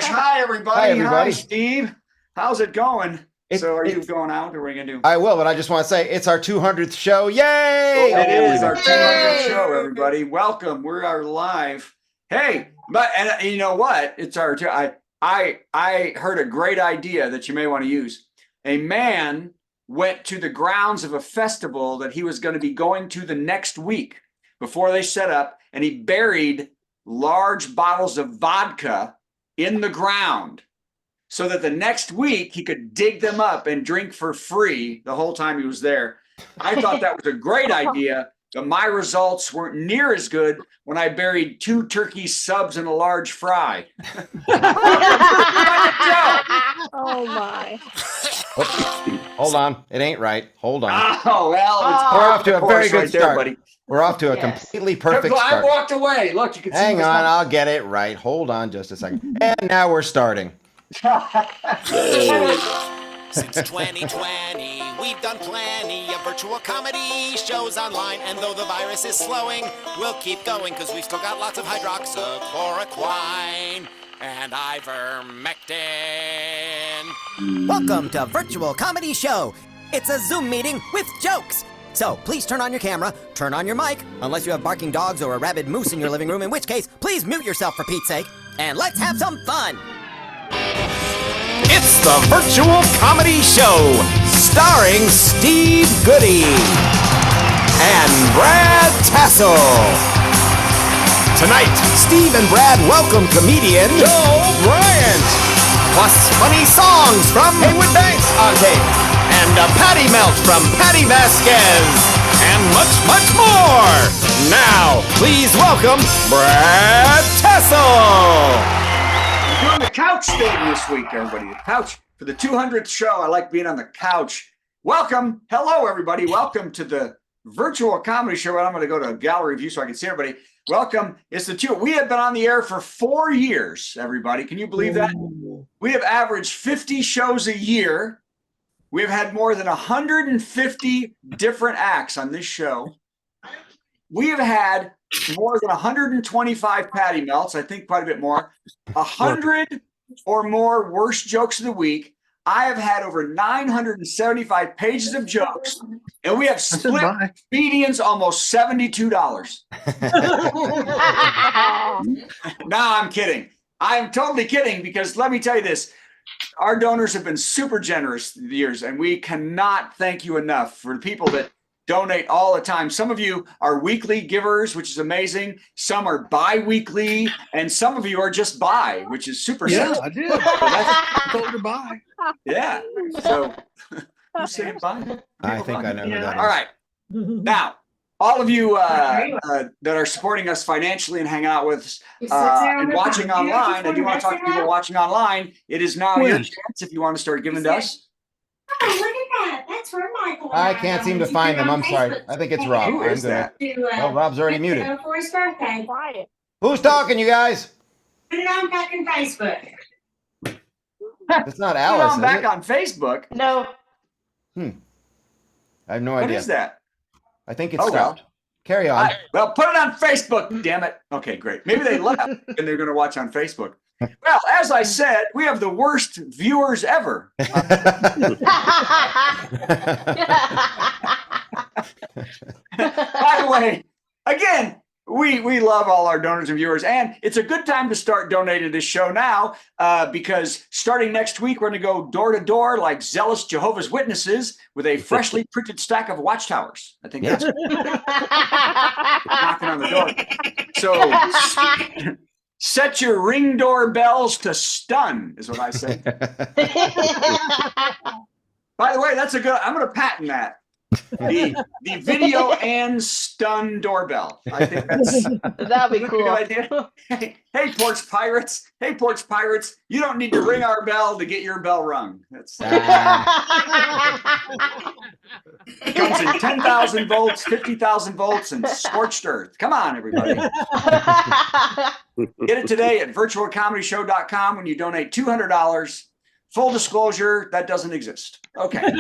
George. Hi, everybody. Hi, everybody. Hi, Steve. How's it going? So are you going out or what are you going to do? I will, but I just want to say it's our 200th show. Yay! It is our 200th show, everybody. Welcome. We are live. Hey, but and you know what? It's our I heard a great idea that you may want to use. A man went to the grounds of a festival that he was going to be going to the next week before they set up, and he buried large bottles of vodka in the ground so that the next week he could dig them up and drink for free the whole time he was there. I thought that was a great idea, but my results weren't near as good when I buried 2 turkey subs and a large fry. Oh my. Oops. Hold on. It ain't right. Hold on. Oh, well, it's We're off to a very good right start. there, buddy. We're off to a completely perfect I start. walked away. Look, you can see. Hang on, I'll get it right. Hold on just a second. And now we're starting. Since 2020, we've done plenty of virtual comedy shows online, and though the virus is slowing, we'll keep going because we've still got lots of hydroxychloroquine and ivermectin. Welcome to Virtual Comedy Show. It's a Zoom meeting with jokes. So please turn on your camera, turn on your mic, unless you have barking dogs or a rabid moose in your living room, in which case, please mute yourself for Pete's sake, and let's have some fun. It's the Virtual Comedy Show, starring Steve Goodie and Brad Tassell. Tonight, Steve and Brad welcome comedian Joel Bryant, plus funny songs from Heywood Banks on tape, and a patty melt from Patti Vasquez, and much, much more. Now, please welcome Brad Tassell. We're doing the couch thing this week, everybody. The couch for the 200th show. I like being on the couch. Welcome. Hello, everybody. Welcome to the Virtual Comedy Show. I'm going to go to a gallery view so I can see everybody. Welcome. It's the two. We have been on the air for 4 years, everybody. Can you believe that? We have averaged 50 shows a year. We've had more than 150 different acts on this show. We have had more than 125 patty melts, I think quite a bit more, 100 or more worst jokes of the week. I have had over 975 pages of jokes, and we have split comedians almost $72. No, I'm kidding. I am totally kidding, because let me tell you this. Our donors have been super generous through the years, and we cannot thank you enough for the people that donate all the time. Some of you are weekly givers, which is amazing. Some are bi-weekly, and some of you are just bi, which is super simple. I did. I told her bye. Yeah. So who's saying bye? I think I know who that is. All right. Now, all of you that are supporting us financially and hang out with us and watching online, I do want to talk to people watching online. It is now your chance if you want to start giving to us. Oh, look at that. That's where Michael. I can't seem to find them. I'm sorry. I think it's Rob. Who is that? Oh, Rob's already muted. For his birthday. Quiet. Who's talking, you guys? Put it on fucking Facebook. It's not Alice, I'm is back it? on Facebook. No. I have no What idea. is that? I think it's Oh, well. stopped. Carry on. Well, put it on Facebook, damn it. Okay, great. Maybe they left and they're going to watch on Facebook. Well, as I said, we have the worst viewers ever. By the way, again, we love all our donors and viewers, and it's a good time to start donating to this show now because starting next week, we're going to go door to door like zealous Jehovah's Witnesses with a freshly printed stack of watchtowers. I think that's knocking on the door. So set your ring doorbells to stun, is what I say. By the way, that's a good. I'm going to patent that. The video and stun doorbell. I think That'd be a cool. good idea. Hey, Porch Pirates. Hey, Porch Pirates. You don't need to ring our bell to get your bell rung. That's it comes in 10,000 volts, 50,000 volts, and scorched earth. Come on, everybody. Get it today at virtualcomedyshow.com when you donate $200. Full disclosure, that doesn't exist. Okay.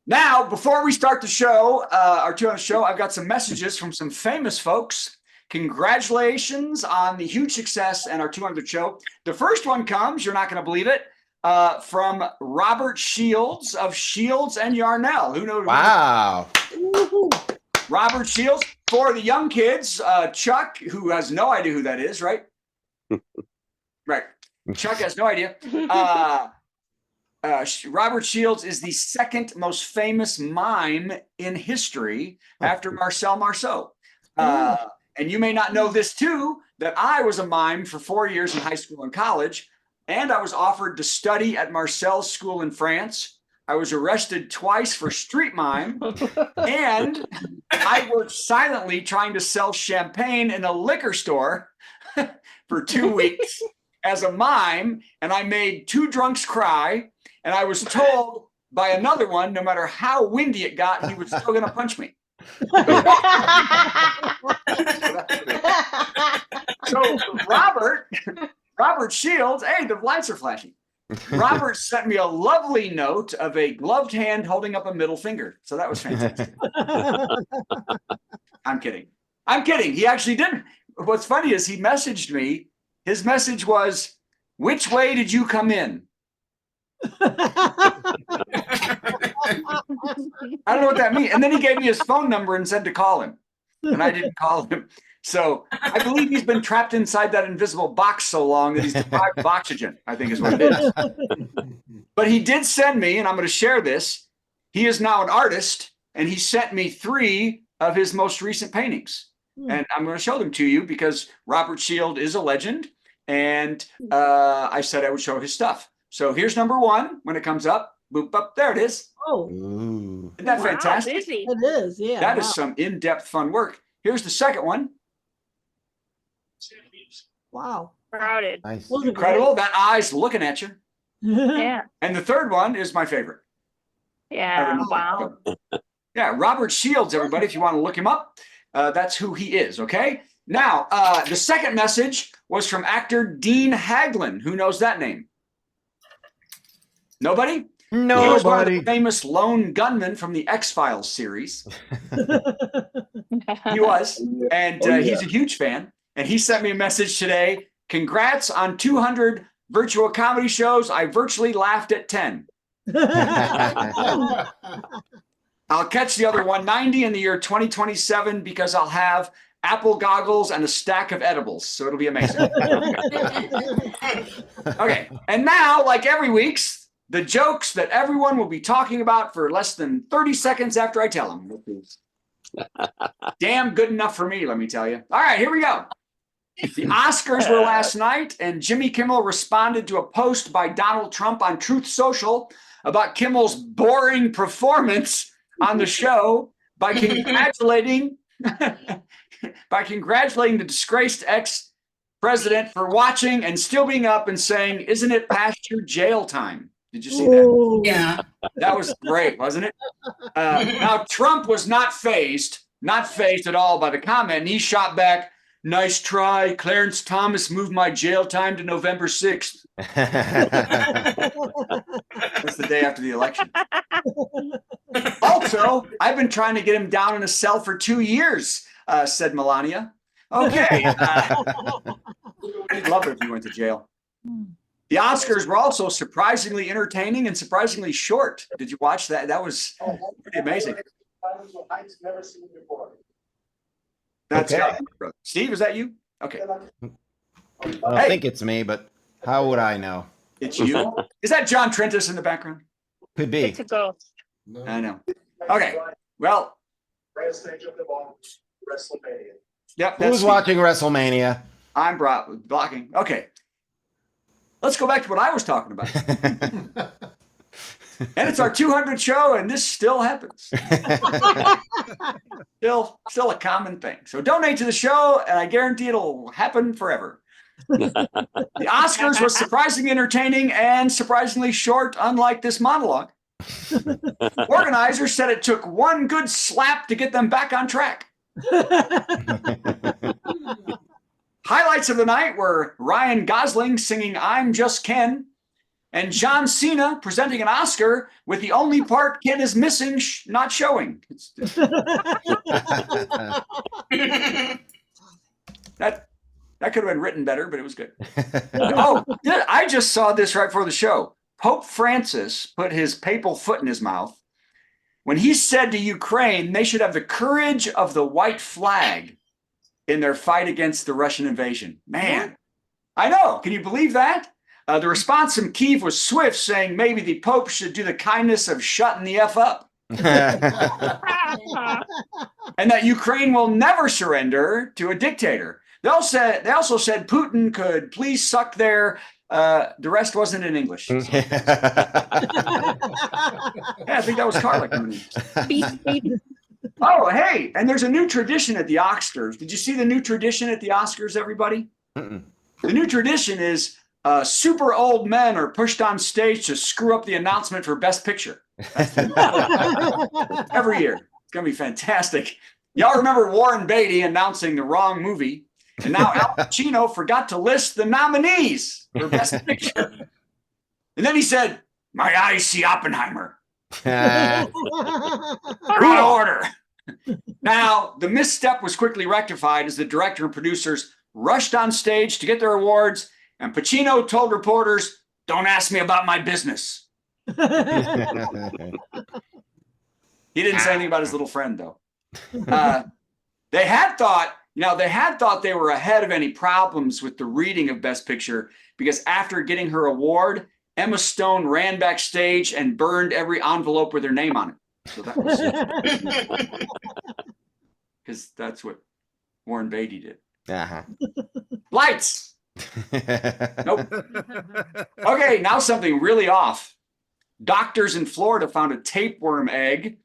Now, before we start the show, our 200th show, I've got some messages from some famous folks. Congratulations on the huge success and our 200th show. The first one comes, you're not going to believe it, from Robert Shields of Shields and Yarnell. Who knows? Wow. Robert Shields. For the young kids, Chuck, who has no idea who that is, right? Right. Chuck has no idea. Robert Shields is the second most famous mime in history after Marcel Marceau. And you may not know this too, that I was a mime for 4 years in high school and college, and I was offered to study at Marcel's school in France. I was arrested twice for street mime, and I worked silently trying to sell champagne in a liquor store for 2 weeks as a mime, and I made 2 drunks cry, and I was told by another one, no matter how windy it got, he was still going to punch me. So Robert Shields, hey, the lights are flashing. Robert sent me a lovely note of a gloved hand holding up a middle finger. So that was fantastic. I'm kidding. He actually didn't. What's funny is he messaged me. His message was, "Which way did you come in?" I don't know what that means. And then he gave me his phone number and said to call him. And I didn't call him. So I believe he's been trapped inside that invisible box so long that he's deprived of oxygen, I think is what it is. But he did send me, and I'm going to share this. He is now an artist, and he sent me 3 of his most recent paintings. And I'm going to show them to you because Robert Shield is a legend. And I said I would show his stuff. So here's number 1 when it comes up. Boop, up. There it is. Oh, Isn't that fantastic? Busy. It is, yeah. That is some in-depth fun work. Here's the second one. Wow. Crowded. Nice. Those are Incredible. That eye's looking at you. great. Yeah. And the third one is my favorite. Yeah. Wow. Yeah, Robert Shields, everybody, if you want to look him up, that's who he is, okay? Now, the second message was from actor Dean Haglin. Who knows that name? Nobody? He was one of the Nobody. famous lone gunman from the X-Files series. He was, and he's a huge fan. And he sent me a message today. Congrats on 200 virtual comedy shows. I virtually laughed at 10. I'll catch the other 190 in the year 2027 because I'll have Apple goggles and a stack of edibles. So it'll be amazing. Okay. And now, like every week's, the jokes that everyone will be talking about for less than 30 seconds after I tell them. Damn good enough for me, let me tell you. All right, here we go. The Oscars were last night, and Jimmy Kimmel responded to a post by Donald Trump on Truth Social about Kimmel's boring performance on the show by congratulating the disgraced ex-president for watching and still being up and saying, "Isn't it past your jail time?" Did you see that? Ooh. Yeah. That was great, wasn't it? Now, Trump was not fazed at all by the comment. And he shot back, "Nice try. Clarence Thomas moved my jail time to November 6th. That's the day after the election. Also, I've been trying to get him down in a cell for 2 years, said Melania. Okay. I'd love it if he went to jail. The Oscars were also surprisingly entertaining and surprisingly short. Did you watch that? That was pretty amazing. That's Okay. Steve, is that you? Okay. I don't think it's me, but how would I know? It's you. Is that John Trentis in the background? Could be. It's a ghost. I know. Okay. Well, yep. That's Who's Steve. watching WrestleMania? I'm blocking. Okay. Let's go back to what I was talking about. And it's our 200th show, and this still happens. Still a common thing. So donate to the show, and I guarantee it'll happen forever. The Oscars was surprisingly entertaining and surprisingly short, unlike this monologue. Organizers said it took one good slap to get them back on track. Highlights of the night were Ryan Gosling singing "I'm Just Ken" and John Cena presenting an Oscar with the only part Ken is missing not showing. That could have been written better, but it was good. I just saw this right before the show. Pope Francis put his papal foot in his mouth when he said to Ukraine they should have the courage of the white flag in their fight against the Russian invasion. Man, I know. Can you believe that? The response from Kyiv was swift, saying maybe the Pope should do the kindness of shutting the F up. And that Ukraine will never surrender to a dictator. They also said Putin could please suck their. The rest wasn't in English. So. Yeah, I think that was Carla. Oh, hey, and there's a new tradition at the Oscars. Did you see the new tradition at the Oscars, everybody? The new tradition is super old men are pushed on stage to screw up the announcement for Best Picture. Every year. It's going to be fantastic. Y'all remember Warren Beatty announcing the wrong movie, and now Al Pacino forgot to list the nominees for Best Picture. And then he said, "My eyes see Oppenheimer." Wrong order. Now, the misstep was quickly rectified as the director and producers rushed on stage to get their awards, and Pacino told reporters, "Don't ask me about my business." He didn't say anything about his little friend, though. They had thought they were ahead of any problems with the reading of Best Picture because after getting her award, Emma Stone ran backstage and burned every envelope with her name on it. So that was because that's what Warren Beatty did. Lights. Nope. Okay, now something really off. Doctors in Florida found tapeworm eggs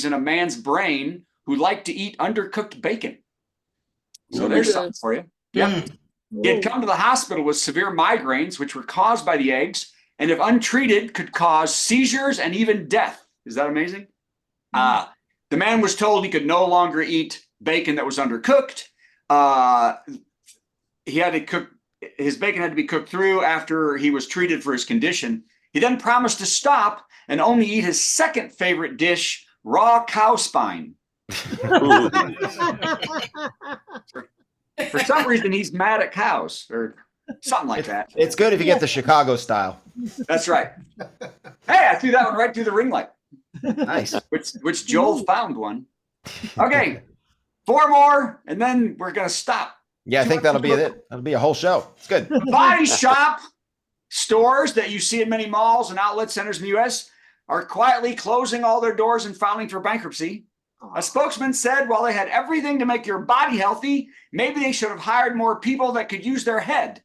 in a man's brain who liked to eat undercooked bacon. So there's something for you. Yep. He had come to the hospital with severe migraines, which were caused by the eggs, and if untreated, could cause seizures and even death. Is that amazing? The man was told he could no longer eat bacon that was undercooked. His bacon had to be cooked through after he was treated for his condition. He then promised to stop and only eat his second favorite dish, raw cow spine. For some reason, he's mad at cows or something like that. It's good if you get the Chicago style. That's right. Hey, I threw that one right through the ring light. Nice. Which Joel found one. Okay, 4 more, and then we're going to stop. Yeah, I think that'll be it. That'll be a whole show. It's good. Body shop stores that you see in many malls and outlet centers in the U.S. are quietly closing all their doors and filing for bankruptcy. A spokesman said while they had everything to make your body healthy, maybe they should have hired more people that could use their head.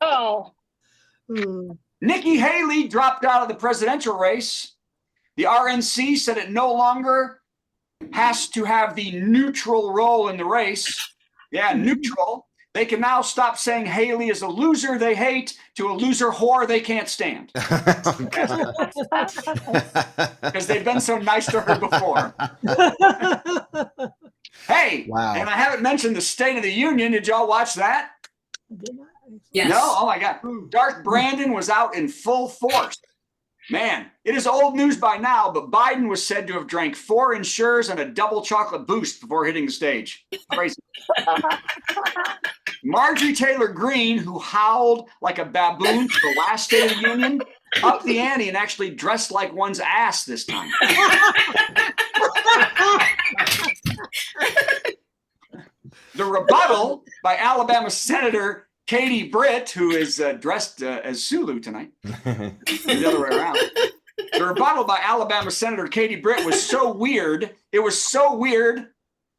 Oh. Nikki Haley dropped out of the presidential race. The RNC said it no longer has to have the neutral role in the race. Yeah, neutral. They can now stop saying Haley is a loser they hate to a loser whore they can't stand. Because they've been so nice to her before. Hey, wow. And I haven't mentioned the State of the Union. Did y'all watch that? Yes. No? Oh, my God. Dark Brandon was out in full force. Man, it is old news by now, but Biden was said to have drank 4 Ensures and a double chocolate boost before hitting the stage. Crazy. Marjorie Taylor Greene, who howled like a baboon for the last State of the Union, upped the ante and actually dressed like one's ass this time. The rebuttal by Alabama Senator Katie Britt, who is dressed as Sulu tonight, the other way around. The rebuttal by Alabama Senator Katie Britt was so weird. It was so weird.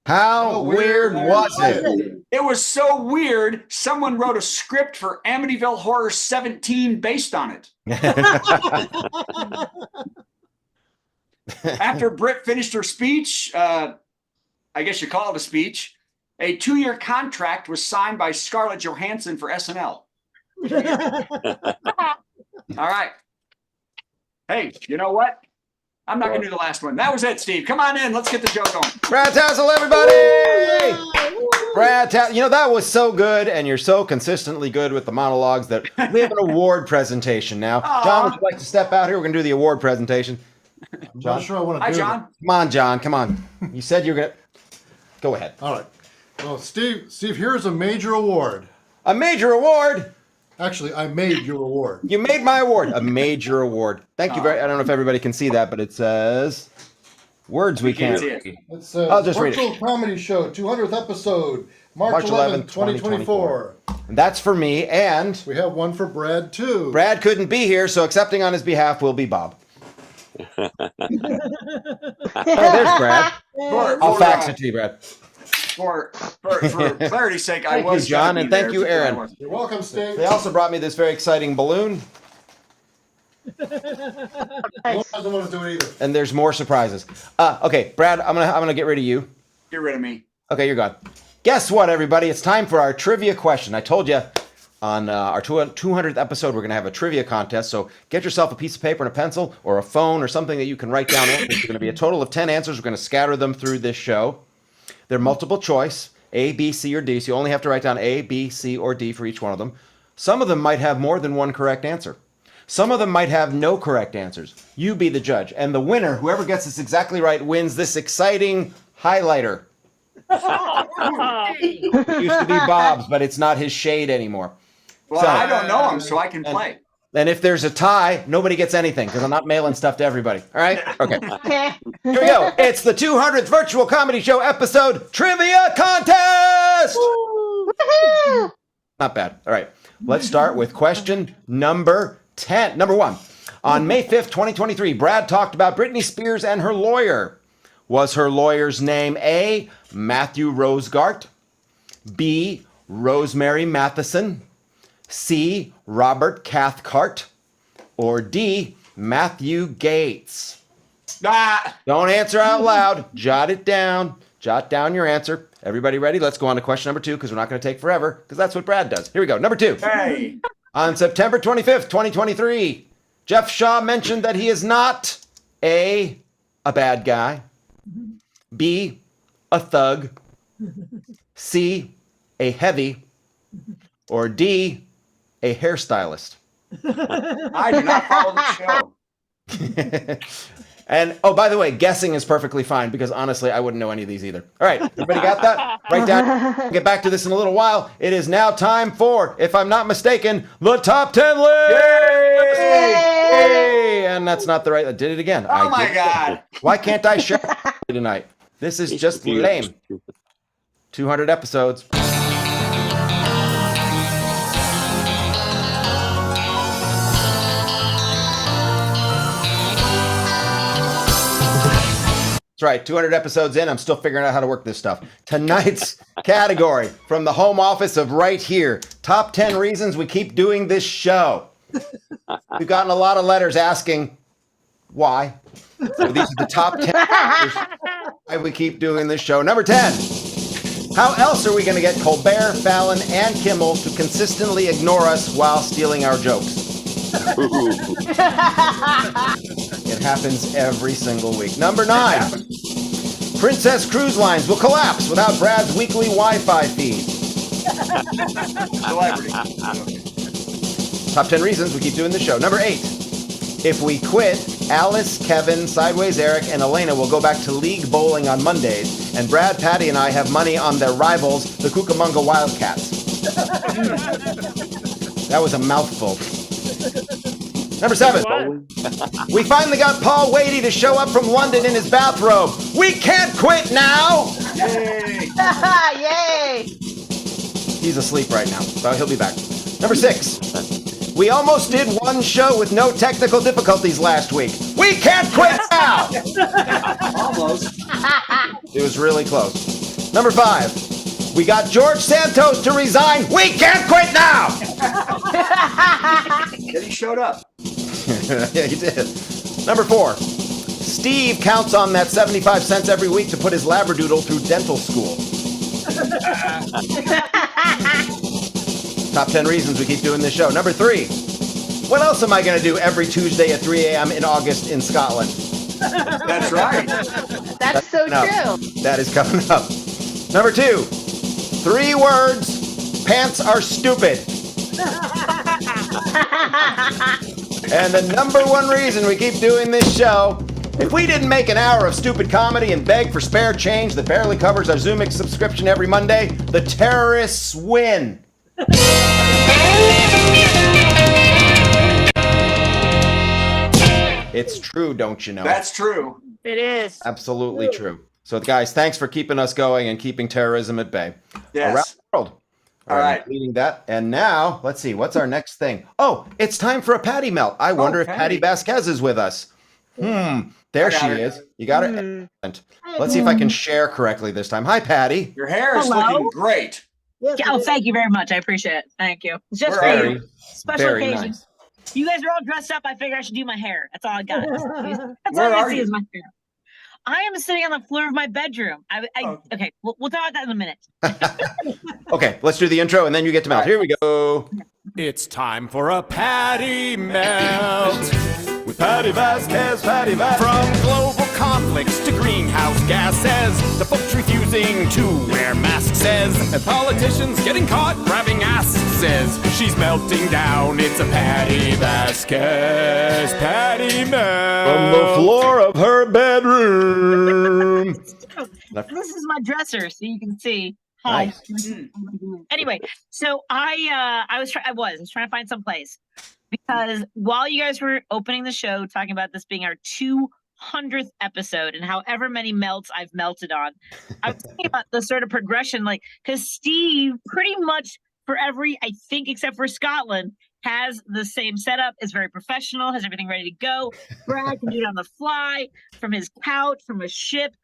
How weird was it? It was so weird. Someone wrote a script for Amityville Horror 17 based on it. After Britt finished her speech, I guess you call it a speech, a 2-year contract was signed by Scarlett Johansson for SNL. All right. Hey, you know what? I'm not going to do the last one. That was it, Steve. Come on in. Let's get the show going. Brad Tassell, everybody! Brad Tassell. You know, that was so good, and you're so consistently good with the monologues that we have an award presentation now. John, would you like to step out here? We're going to do the award presentation. I'm not sure I want to Hi, do John. it. Come on, John. Come on. You said you're going to... Go ahead. All right. Well, Steve, here's a major award. A major award. Actually, I made your award. You made my award. A major award. Thank you very. I don't know if everybody can see that, but it says words we can't. see it. It says I'll just read it. Virtual Comedy Show, 200th episode, March 11th, 2024. And that's for me. And We have one for Brad, too. Brad couldn't be here, so accepting on his behalf will be Bob. Oh, there's Brad. I'll fax it to you, Brad. For clarity's sake, I Thank you, was John, gonna be and thank there, you, but I Aaron. wasn't. You're welcome, Steve. They also brought me this very exciting balloon, No one doesn't want to do it either. and there's more surprises. Okay, Brad, I'm gonna get rid of you. Get rid of me. Okay, you're gone. Guess what, everybody? It's time for our trivia question. I told you on our 200th episode, we're going to have a trivia contest. So get yourself a piece of paper and a pencil or a phone or something that you can write down. There's going to be a total of 10 answers. We're going to scatter them through this show. They're multiple choice, A, B, C, or D. So you only have to write down A, B, C, or D for each one of them. Some of them might have more than one correct answer. Some of them might have no correct answers. You be the judge. And the winner, whoever gets this exactly right, wins this exciting highlighter. It used to be Bob's, but it's not his shade anymore. Well, So- I don't know him, so I can play. And if there's a tie, nobody gets anything because I'm not mailing stuff to everybody. All right? Okay. Here we go. It's the 200th Virtual Comedy Show episode Trivia Contest! Not bad. All right. Let's start with question number 10. Number 1. On May 5th, 2023, Brad talked about Britney Spears and her lawyer. Was her lawyer's name A, Matthew Rosegart, B, Rosemary Matheson, C, Robert Cathcart, or D, Matthew Gates? Ah, Don't answer out loud. Jot it down. Jot down your answer. Everybody ready? Let's go on to question number 2 because we're not going to take forever because that's what Brad does. Here we go. Number 2. hey. On September 25th, 2023, Jeff Shaw mentioned that he is not A, bad guy, B, a thug, C, a heavy, or D, a hairstylist. I do not follow the show. And, oh, by the way, guessing is perfectly fine because honestly, I wouldn't know any of these either. All right, everybody got that? Write down. We'll get back to this in a little while. It is now time for, if I'm not mistaken, the top 10 list. Yay! And that's not the right. I did it again. Oh my did- God. Why can't I share tonight? This is just lame. 200 episodes. That's right, 200 episodes in, I'm still figuring out how to work this stuff. Tonight's category from the home office of right here, top 10 reasons we keep doing this show. We've gotten a lot of letters asking why. So these are the top 10 reasons why we keep doing this show. Number 10, how else are we going to get Colbert, Fallon, and Kimmel to consistently ignore us while stealing our jokes? It happens every single week. Number 9. Princess Cruise Lines will collapse without Brad's weekly Wi-Fi feed. Celebrity. Top 10 reasons we keep doing the show. Number 8. If we quit, Alice, Kevin, Sideways Eric, and Elena will go back to league bowling on Mondays, and Brad, Patty, and I have money on their rivals, the Cucamonga Wildcats. That was a mouthful. Number 7. We finally got Paul Wadey to show up from London in his bathrobe. We can't quit now! Yay. Yay! He's asleep right now, so he'll be back. Number 6. We almost did one show with no technical difficulties last week. We can't quit now! Almost. It was really close. Number 5. We got George Santos to resign. We can't quit now! Then he showed up. Yeah, he did. Number 4. Steve counts on that 75 cents every week to put his Labradoodle through dental school. Top 10 reasons we keep doing this show. Number 3. What else am I going to do every Tuesday at 3 a.m. in August in Scotland? That's right. That's so No. true. That is coming up. Number 2. 3 words. Pants are stupid. And the number 1 reason we keep doing this show If we didn't make an hour of stupid comedy and beg for spare change that barely covers our ZoomX subscription every Monday, the terrorists win. It's true, don't you know? That's true. It is. Absolutely true. So, guys, thanks for keeping us going and keeping terrorism at bay. Yes. Around the world. All right. Leading that. And now, let's see, what's our next thing? Oh, it's time for a Patty melt. I wonder if Patti Vasquez is with us. There she is. You got it? Excellent. Let's see if I can share correctly this time. Hi, Patty. Your hair is Hello? looking great. Yes, Oh, it is. thank you very much. I appreciate it. Thank you. It's just Where for are you. you? Special Very occasion. nice. You guys are all dressed up. I figure I should do my hair. That's all I got. That's Where all I are see you? is my hair. I am sitting on the floor of my bedroom. Okay, we'll talk about that in a minute. Okay, let's do the intro and then you get to melt. Here we go. It's time for a Patty Melt with Patti Vasquez, Patti Vasquez. From global conflicts to greenhouse gases, the folks refusing to wear masks says, and politicians getting caught grabbing asses says, she's melting down. It's a Patti Vasquez, Patty Melt. From the floor of her bedroom. This is my dresser, so you can see. Hi. Nice. Anyway, so I was trying to find some place because while you guys were opening the show, talking about this being our 200th episode and however many melts I've melted on, I was thinking about the sort of progression, like because Steve pretty much for every, I think, except for Scotland, has the same setup, is very professional, has everything ready to go. Brad can do it on the fly, from his couch, from a ship.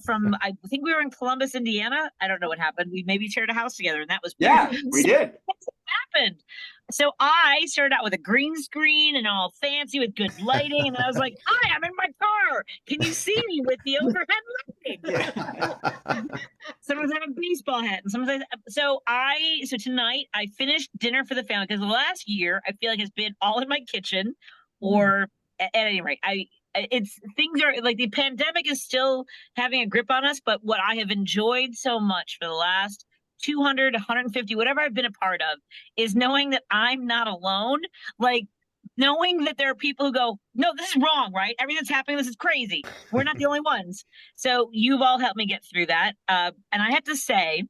From I think we were in Columbus, Indiana. I don't know what happened. We maybe shared a house together, and that was Yeah, weird. we So did. that's what happened. So I started out with a green screen and all fancy with good lighting, and then I was like, "Hi, I'm in my car. Can you see me with the overhead lighting?" Yeah. Sometimes I have a baseball hat, and sometimes so tonight I finished dinner for the family because the last year I feel like has been all in my kitchen, or at any rate, it's things are like the pandemic is still having a grip on us, but what I have enjoyed so much for the last 200, 150, whatever I've been a part of, is knowing that I'm not alone. Like knowing that there are people who go, no, this is wrong, right? Everything that's happening, this is crazy. We're not the only ones. So you've all helped me get through that. And I have to say,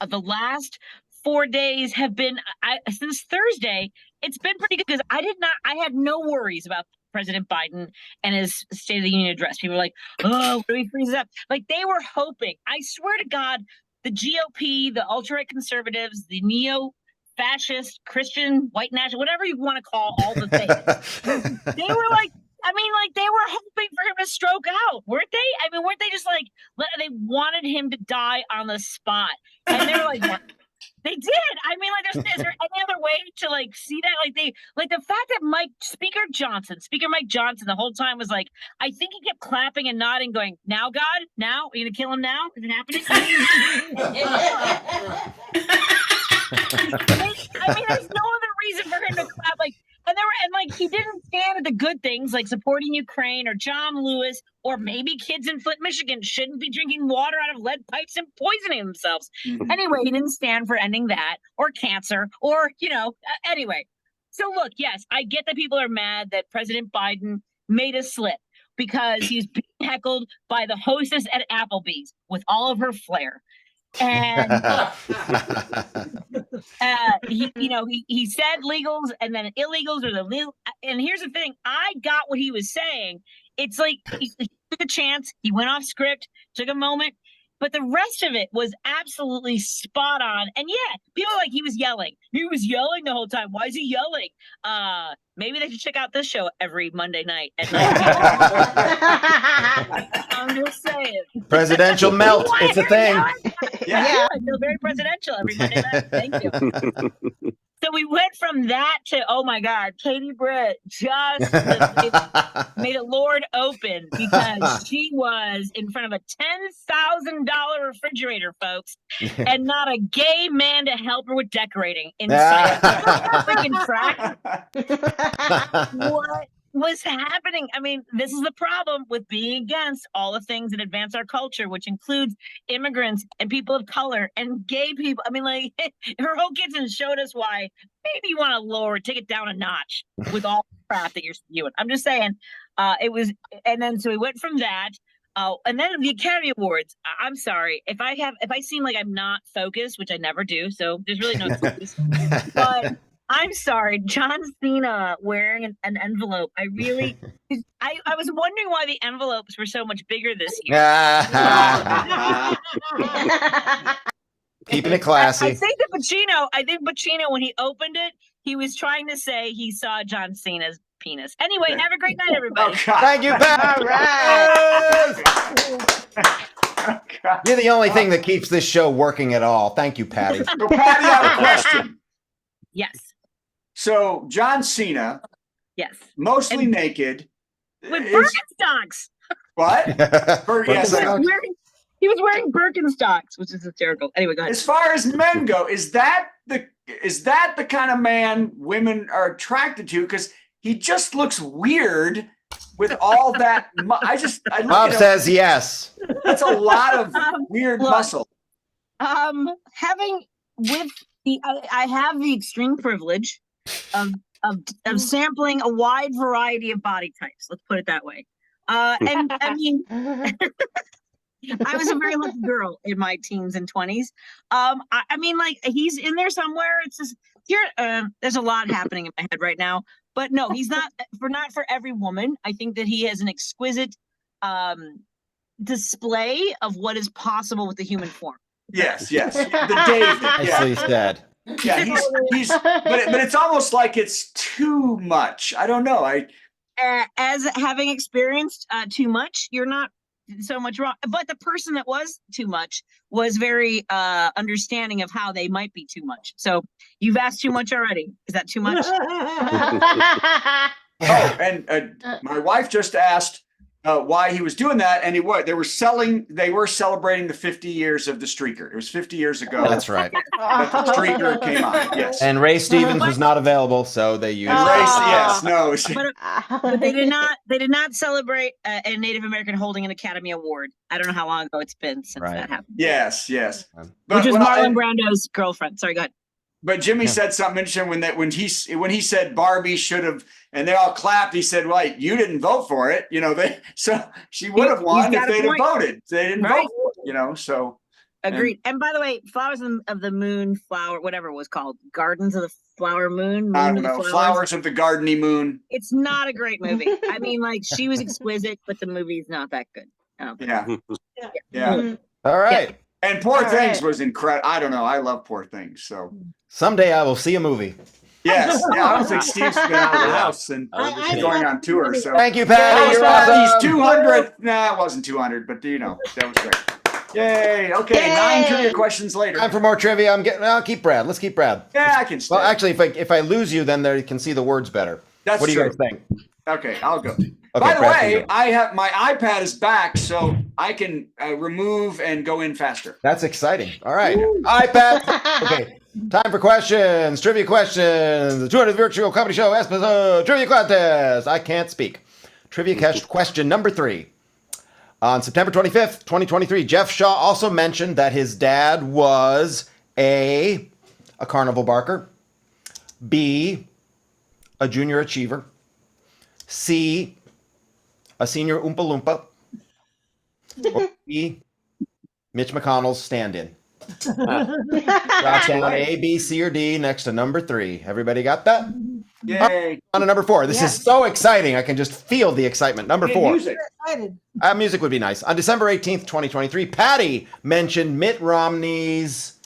the last 4 days have been, since Thursday, it's been pretty good because I had no worries about President Biden and his State of the Union address. People were like, oh, what do we freeze up? Like they were hoping, I swear to God, the GOP, the ultra-right conservatives, the neo-fascist, Christian, white national, whatever you want to call all the things. They were like, they were hoping for him to stroke out, weren't they? I mean, weren't they just like, they wanted him to die on the spot. And they were like, they did. I mean, like, is there any other way to like see that? Like the fact that Speaker Mike Johnson, the whole time was like, I think he kept clapping and nodding, going, "Now, God, now, are you gonna kill him now? Is it happening?" I mean, there's no other reason for him to clap. And he didn't stand at the good things like supporting Ukraine or John Lewis or maybe kids in Flint, Michigan shouldn't be drinking water out of lead pipes and poisoning themselves. Mhm. Anyway, he didn't stand for ending that or cancer or, anyway. So look, yes, I get that people are mad that President Biden made a slip because he's being heckled by the hostess at Applebee's with all of her flair. And he said legals and then illegals or the legal. And here's the thing, I got what he was saying. It's like he took a chance, he went off script, took a moment, but the rest of it was absolutely spot on. And yeah, people are like, he was yelling the whole time. Why is he yelling? Maybe they should check out this show every Monday night at 9 p.m. I'm just saying. Presidential melt. It's a thing. Yeah, I feel very presidential every Monday night. Thank you. So we went from that to, oh my God, Katie Britt just made it Lord open because she was in front of a $10,000 refrigerator, folks, and not a gay man to help her with decorating inside. Freaking track. What was happening? I mean, this is the problem with being against all the things that advance our culture, which includes immigrants and people of color and gay people. I mean, like, her whole kitchen showed us why maybe you want to take it down a notch with all the crap that you're spewing. I'm just saying, It was, and then so we went from that. And then the Academy Awards. I'm sorry if I seem like I'm not focused, which I never do. So there's really no excuse. But I'm sorry, John Cena wearing an envelope. I was wondering why the envelopes were so much bigger this year. Keeping it classy. I think Pacino, when he opened it, he was trying to say he saw John Cena's penis. Anyway, have a great night, everybody. Thank you, Pat. All right. You're the only thing that keeps this show working at all. Thank you, Patty. So, Patty, I have a question. Yes. So, John Cena, Yes. mostly And- naked. With is- Birkenstocks. What? Yes. He was wearing Birkenstocks, which is hysterical. Anyway, go ahead. As far as men go, is that the kind of man women are attracted to? Because he just looks weird with all that. Bob says yes. That's a lot of weird look, muscle. Having with the, I have the extreme privilege of sampling a wide variety of body types. Let's put it that way. And I mean, I was a very lucky girl in my teens and 20s. I mean, like, he's in there somewhere. It's just here. There's a lot happening in my head right now, but no, he's not for every woman. I think that he has an exquisite display of what is possible with the human form. Yes. The David. Nicely said. Yeah, he's but it's almost like it's too much. I don't know. As having experienced too much, you're not so much wrong. But the person that was too much was very understanding of how they might be too much. So you've asked too much already. Is that too much? Oh, and my wife just asked why he was doing that, and they were celebrating the 50 years of the Streaker. It was 50 years ago. That's right. That the Streaker came on. Yes. And Ray Stevens was not available, so they used. Yes, no. But they did not. They did not celebrate a Native American holding an Academy Award. I don't know how long ago it's been since that happened. Yes. Which was Marlon Brando's girlfriend. Sorry, go ahead. But Jimmy said something interesting when he said Barbie should have, and they all clapped. He said, "Well, you didn't vote for it, so she would have won if they'd have voted. They didn't vote for it, so." Agreed. And by the way, Flowers of the Moon, whatever it was called, Gardens of the Flower Moon. I don't know. Flowers of the Gardeny Moon. It's not a great movie. I mean, like, she was exquisite, but the movie's not that good. Yeah. All right. And Poor Things was incredible. I don't know. I love Poor Things. So someday I will see a movie. Yes. Yeah, I don't think Steve's been out of the house and he's going on tour. So thank you, Patty. You're awesome. He's 200th. Nah, it wasn't 200, but that was great. Yay. Okay. 9 trivia questions later. Time for more trivia. I'll keep Brad. Let's keep Brad. Yeah, I can stay. Well, actually, if I lose you, then they can see the words better. That's what do you true. guys think? Okay, I'll go. Okay, By the Brad, way, I have my iPad is back, so I can remove and go in faster. That's exciting. All right. iPad. Okay. Time for questions. Trivia questions. The 200th Virtual Comedy Show episode. Trivia contest. I can't speak. Trivia question number 3. On September 25th, 2023, Jeff Shaw also mentioned that his dad was A, carnival barker, B, a junior achiever, C, a senior Oompa Loompa, or D, Mitch McConnell's stand-in. Drop down A, B, C, or D next to number 3. Everybody got that? Yay. On to number 4. This is so exciting. I can just feel the excitement. Number 4. Music. Music would be nice. On December 18th, 2023, Patty mentioned Mitt Romney's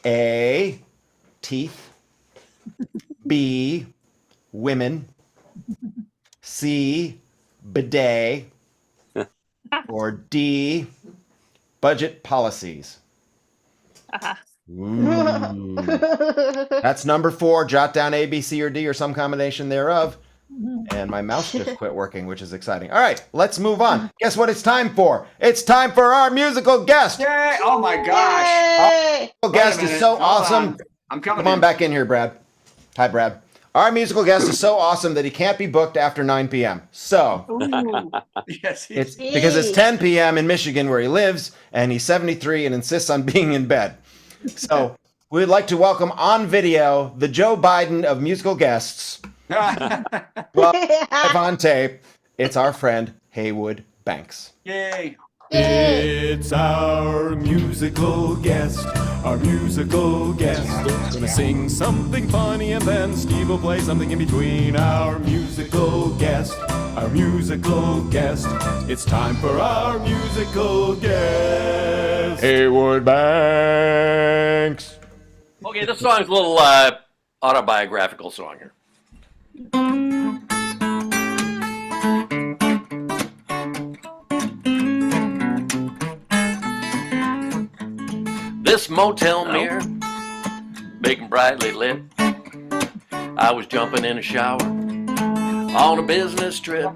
A, teeth, B, women, C, bidet, or D, budget policies. Ooh. That's number 4. Jot down A, B, C, or D, or some combination thereof. And my mouse just quit working, which is exciting. All right, let's move on. Guess what it's time for? It's time for our musical guest. Yay! Oh my gosh! Yay! Our guest is so awesome. I'm coming. Come on back in here, Brad. Hi, Brad. Our musical guest is so awesome that he can't be booked after 9 p.m. So Yes. it's because it's 10 p.m. in Michigan where he lives, and he's 73 and insists on being in bed. So we'd like to welcome on video the Joe Biden of musical guests. Well, live on tape. It's our friend Heywood Banks. Yay. It's our musical guest, Gonna sing something funny and then Steve will play something in between. Our musical guest. It's time for our musical guest. Heywood Banks. Okay, this song's a little autobiographical song here. This motel mirror, big and brightly lit. I was jumping in a shower on a business trip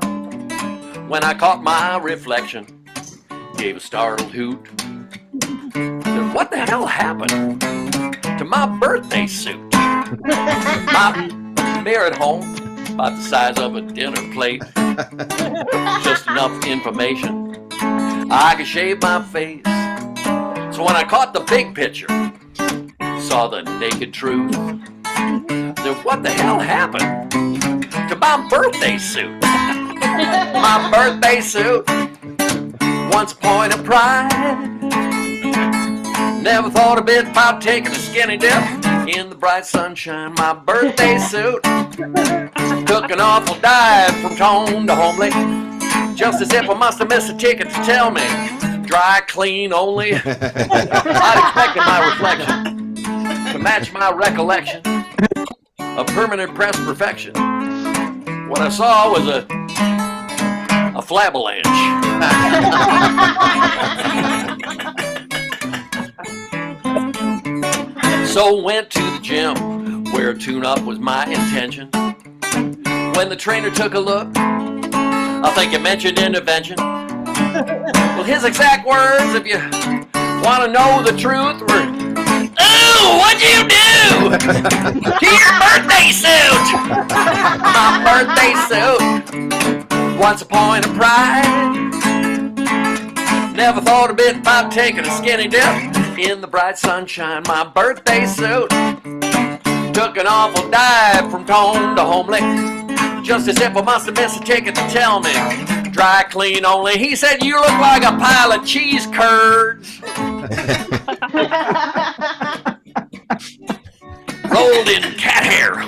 when I caught my reflection, gave a startled hoot. Said, what the hell happened to my birthday suit? My mirror at home, about the size of a dinner plate, just enough information I could shave my face. So when I caught the big picture, saw the naked truth, said, what the hell happened to my birthday suit? My birthday suit, once a point of pride. Never thought a bit about taking a skinny dip in the bright sunshine. My birthday suit took an awful dive from tone to homely, just as if I must have missed a ticket to tell me dry clean only. I'd expected my reflection to match my recollection of permanent press perfection. What I saw was a flabalanche. So went to the gym where a tune-up was my intention. When the trainer took a look, I think he mentioned intervention. Well, his exact words, if you want to know the truth, were, "Ooh, what'd you do to your birthday suit?" My birthday suit, once a point of pride. Never thought a bit about taking a skinny dip in the bright sunshine. My birthday suit took an awful dive from tone to homely, just as if I must have missed a ticket to tell me dry clean only. He said, you look like a pile of cheese curds rolled in cat hair.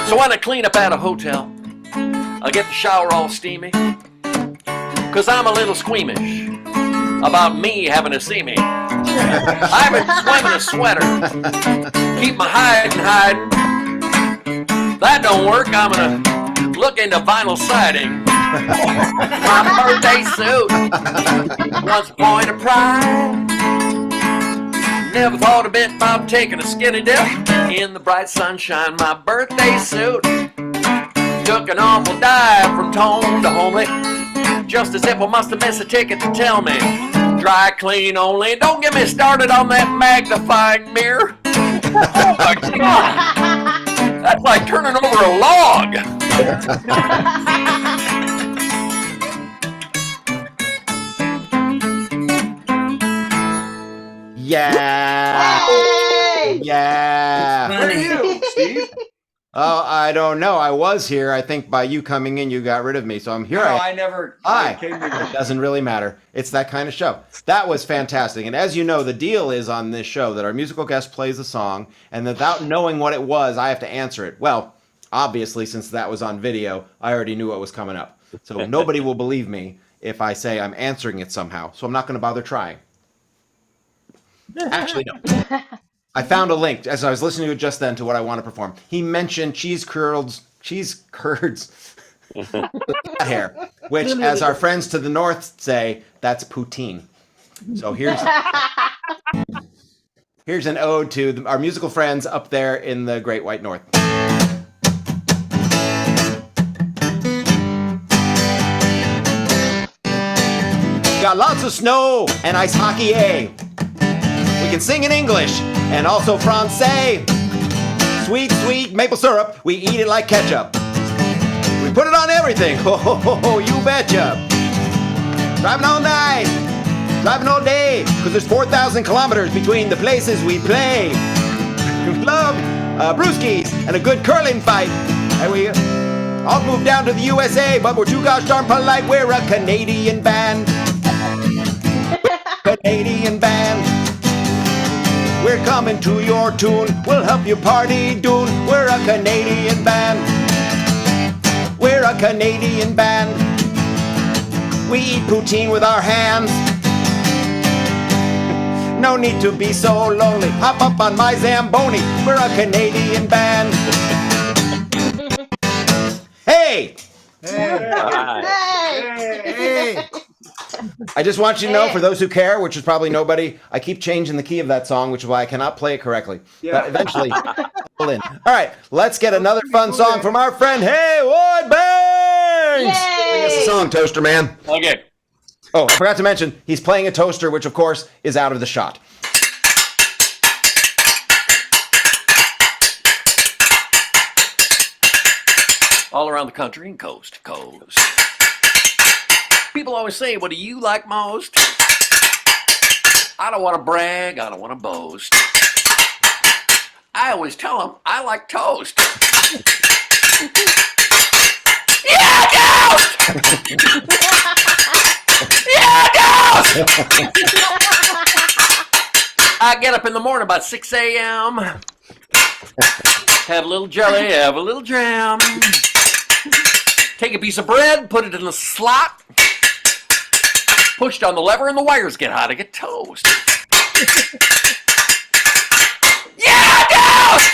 So when I clean up at a hotel, I get the shower all steamy, 'cause I'm a little squeamish about me having to see me. I've been swimming a sweater, keep my hiding. That don't work, I'm gonna look into vinyl siding. My birthday suit, once a point of pride. Never thought a bit about taking a skinny dip in the bright sunshine. My birthday suit took an awful dive from tone to homely, just as if I must have missed a ticket to tell me dry clean only. Don't get me started on that magnifying mirror. Oh my God, that's like turning over a log. Yeah. Hey! Yeah. Where are you, Steve? Oh, I don't know. I was here. I think by you coming in, you got rid of me. So I'm here. No, I never Hi. came It to doesn't really matter. It's that kind of show. That was fantastic. And as you know, the deal is on this show that our musical guest plays a song, and without knowing what it was, I have to answer it. Well, obviously, since that was on video, I already knew what was coming up. So nobody will believe me if I say I'm answering it somehow. So I'm not going to bother trying. Actually, no. I found a link as I was listening to it just then to what I want to perform. He mentioned cheese curds hair, which, as our friends to the north say, that's poutine. So here's an ode to our musical friends up there in the Great White North. Got lots of snow and ice hockey, eh? We can sing in English and also Francais. Sweet, sweet maple syrup, we eat it like ketchup. We put it on everything, ho, ho, ho, ho, you betcha. Driving all night, driving all day, 'cause there's 4,000 kilometers between the places we play. Love brewskis, and a good curling fight. And we all moved down to the USA, but we're too gosh darn polite. We're a Canadian band. Canadian band. We're coming to your tune. We'll help you party doon. We're a Canadian band. We're a Canadian band. We eat poutine with our hands. No need to be so lonely. Hop up on my Zamboni. We're a Canadian band. Hey! Hey! I just want you to know, for those who care, which is probably nobody, I keep changing the key of that song, which is why I cannot play it correctly. Yeah. But eventually, it'll in. All right, let's get another fun song from our friend Heywood Banks! Sing us a song, Toaster Man. Okay. Oh, I forgot to mention, he's playing a toaster, which of course is out of the shot. All around the country and coast to coast. People always say, what do you like most? I don't want to brag, I don't want to boast. I always tell them I like toast. Yeah, toast! Yeah, toast! I get up in the morning about 6 a.m. Have a little jelly, have a little jam. Take a piece of bread, put it in the slot. Push down the lever and the wires get hot. I get toast. Yeah, toast!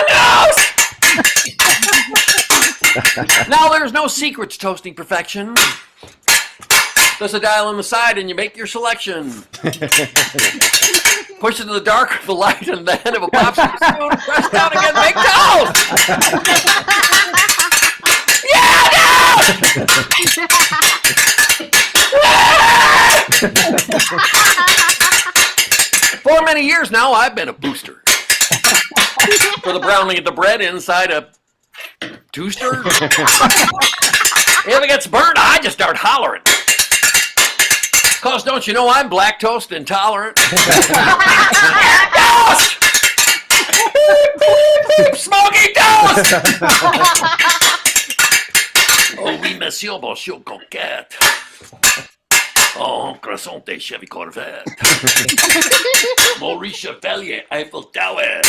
Toast! Now there's no secret to toasting perfection. There's a dial on the side and you make your selection. Push it to the dark of the light and then if it pops in the spoon, press down again, make toast! Yeah, toast! For many years now, I've been a booster. For the browning of the bread inside a toaster. If it gets burnt, I just start hollering. Cause don't you know I'm black toast intolerant? Toast! Smoky toast! Oh oui, monsieur, bonjour, conquête. Oh, croissant et Chevy Corvette. Maurice Chevalier, Eiffel Tower.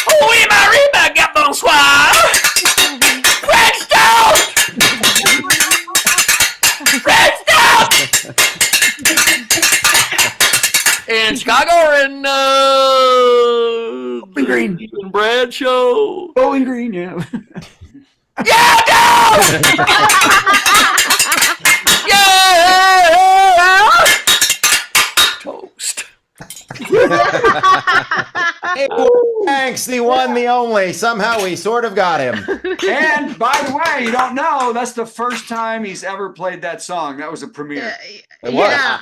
Oh oui, Marie, baguette, bonsoir. French toast! French toast! In Chicago or in Bowling Green. Bradshaw. Bowling Green, yeah. Yeah, toast! Yeah! Toast. Heywood Banks, the one, the only. Somehow we sort of got him. And by the way, you don't know, that's the first time he's ever played that song. That was a premiere. It was. Yeah.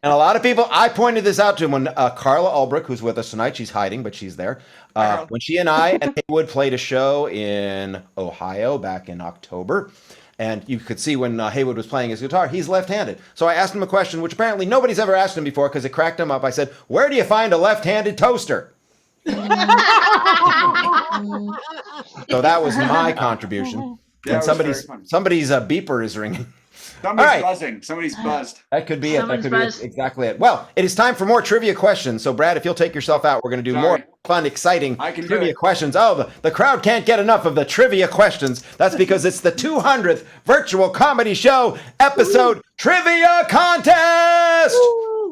And a lot of people, I pointed this out to him when Carla Ulbrich, who's with us tonight, she's hiding, but she's there. When she and I and Heywood played a show in Ohio back in October, and you could see when Heywood was playing his guitar, he's left-handed. So I asked him a question, which apparently nobody's ever asked him before because it cracked him up. I said, where do you find a left-handed toaster? So that was my contribution. Yeah, And it was very funny. somebody's beeper is ringing. Somebody's All right. buzzing. Somebody's buzzed. That could be it. That Someone's could be buzzed. exactly it. Well, it is time for more trivia questions. So, Brad, if you'll take yourself out, we're going to do more Sorry. fun, exciting I can do trivia it. questions. Oh, the crowd can't get enough of the trivia questions. That's because it's the 200th virtual comedy show episode trivia contest.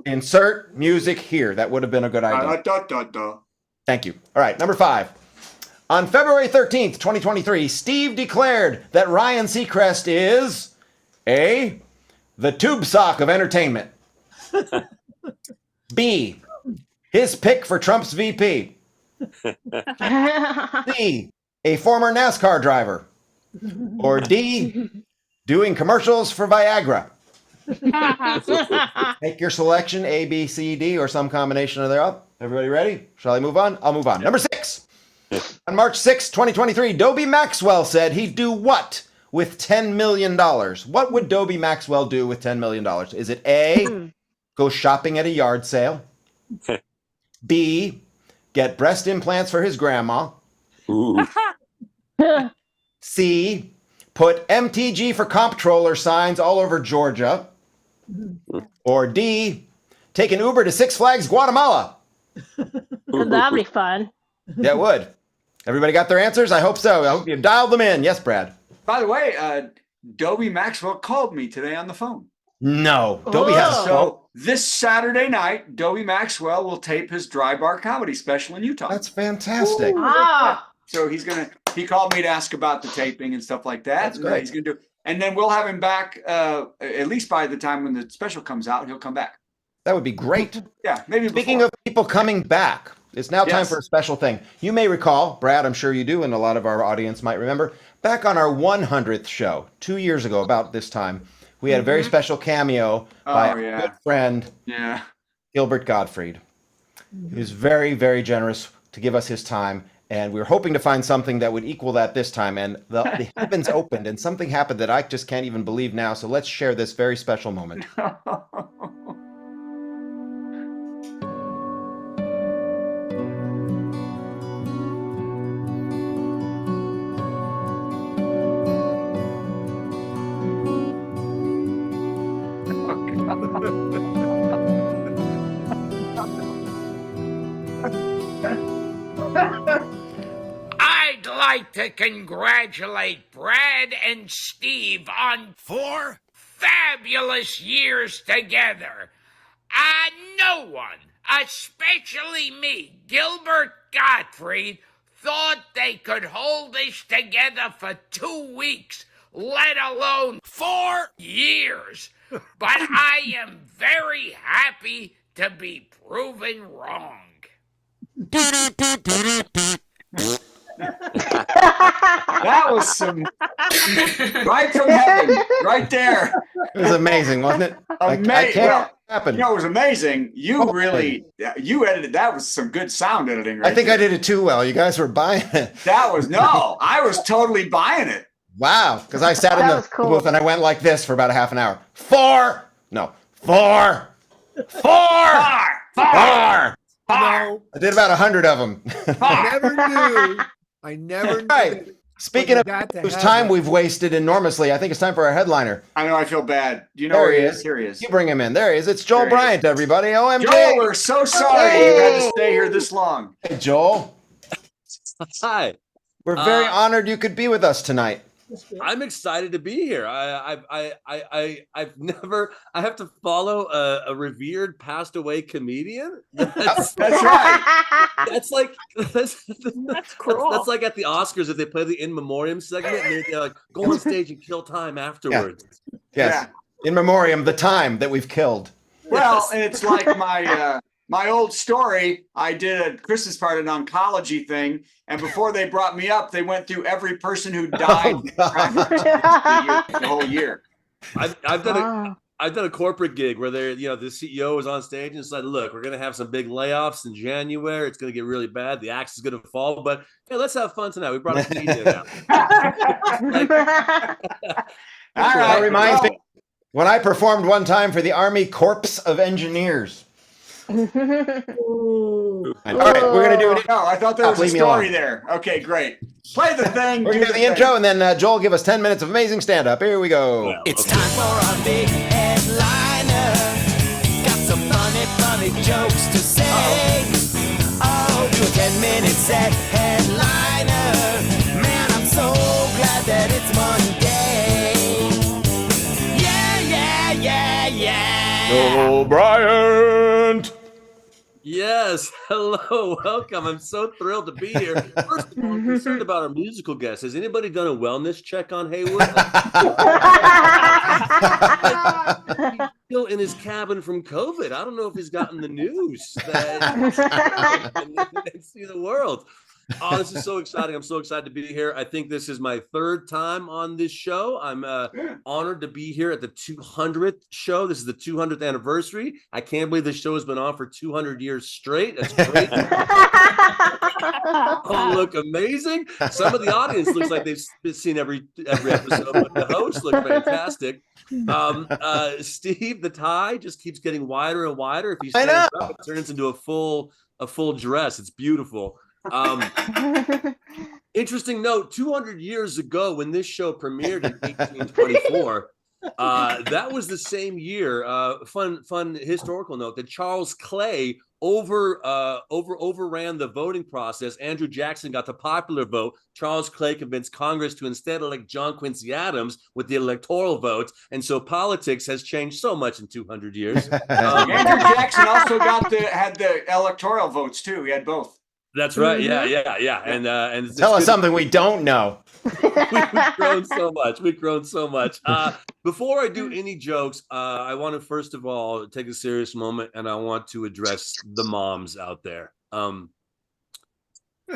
Insert music here. That would have been a good idea. Thank you. All right, number 5. On February 13th, 2023, Steve declared that Ryan Seacrest is A, the tube sock of entertainment. B, his pick for Trump's VP. C, a former NASCAR driver. Or D, doing commercials for Viagra. Make your selection, A, B, C, D, or some combination of thereof. Everybody ready? Shall I move on? I'll move on. Number 6. On March 6, 2023, Dobie Maxwell said he'd do what with $10 million? What would Dobie Maxwell do with $10 million? Is it A, go shopping at a yard sale? B, get breast implants for his grandma. Ooh. C, put MTG for comptroller signs all over Georgia. Or D, take an Uber to Six Flags Guatemala. That'd be fun. That would. Everybody got their answers? I hope so. I hope you dialed them in. Yes, Brad. By the way, Dobie Maxwell called me today on the phone. No. Dobie has a So this Saturday night, Dobie Maxwell will tape his Dry Bar comedy special in Utah. That's fantastic. So he called me to ask about the taping and stuff like that. That's great. He's gonna do, and then we'll have him back at least by the time when the special comes out, he'll come back. That would be great. Yeah, maybe Speaking before. of people coming back, it's now time Yes. for a special thing. You may recall, Brad, I'm sure you do, and a lot of our audience might remember, back on our 100th show, 2 years ago, about this time, we had a very special cameo by Oh, yeah. a good friend, Yeah. Gilbert Gottfried. He was very, very generous to give us his time, and we were hoping to find something that would equal that this time, and the heavens opened, and something happened that I just can't even believe now, so let's share this very special moment. I'd like to congratulate Brad and Steve on 4 fabulous years together. No one, especially me, Gilbert Gottfried, thought they could hold this together for 2 weeks, let alone 4 years. But I am very happy to be proven wrong. That was some right from heaven, right there. It was amazing, wasn't it? I Amazing. can't happen. You know, it was amazing. You edited. That was some good sound editing. Right I think there. I did it too well. You guys were buying it. That was I was totally buying it. Wow, because I sat in That the was cool. booth and I went like this for about a half an hour. 4! No, 4! 4! Far. 4! I did about 100 of them. I never knew. Right. Speaking of got to whose have time it. we've wasted enormously, I think it's time for our headliner. I know. I feel bad. Do you know There where he he is. is? Here he is. You bring him in. There he is. It's Joel There he is. Bryant, everybody. OMG. Joel, we're so sorry you had to stay here this long. Hey, Joel. Hi, We're very honored you could be with us tonight. I'm excited to be here. I've never. I have to follow a revered, passed away comedian. That's right. That's like that's cruel. That's like at the Oscars if they play the in memoriam segment and they're like go on stage and kill time afterwards. Yes. In memoriam, the time that we've killed. Well, and it's like my old story. I did a Christmas party, an oncology thing, and before they brought me up, they went through every person who died the whole year. I've done a corporate gig where the CEO was on stage and said, "Look, we're going to have some big layoffs in January. It's going to get really bad. The axe is going to fall, but hey, let's have fun tonight. We brought a comedian out." All That right, reminds well, me when I performed one time for the Army Corps of Engineers. All right, we're going to do it. No, I thought there was a Leave me story alone. there. Okay, great. Play the thing. We're going to do the intro, and then Joel give us 10 minutes of amazing stand-up. Here we go. It's time for our big headliner. Got some funny jokes to say. Oh, do a 10-minute set headliner. Man, I'm so glad that it's Monday. Yeah. Joel Bryant. Yes, hello, welcome. I'm so thrilled to be here. First of all, I'm concerned about our musical guest. Has anybody done a wellness check on Heywood? He's still in his cabin from COVID. I don't know if he's gotten the news that and see the world. Oh, this is so exciting. I'm so excited to be here. I think this is my 3rd time on this show. I'm honored to be here at the 200th show. This is the 200th anniversary. I can't believe this show has been on for 200 years straight. That's great. Oh, look amazing. Some of the audience looks like they've seen every episode, but the hosts look fantastic. Steve, the tie just keeps getting wider and wider. If he stands up, it turns into a full a full dress. It's beautiful. Interesting note, 200 years ago when this show premiered in 1824, that was the same year, fun historical note, that Charles Clay overran the voting process. Andrew Jackson got the popular vote. Charles Clay convinced Congress to instead elect John Quincy Adams with the electoral vote. And so politics has changed so much in 200 years. Andrew Jackson also had the electoral votes too. He had both. That's right. Yeah. And tell us something we don't know. We've grown so much. Before I do any jokes, I want to first of all take a serious moment, and I want to address the moms out there.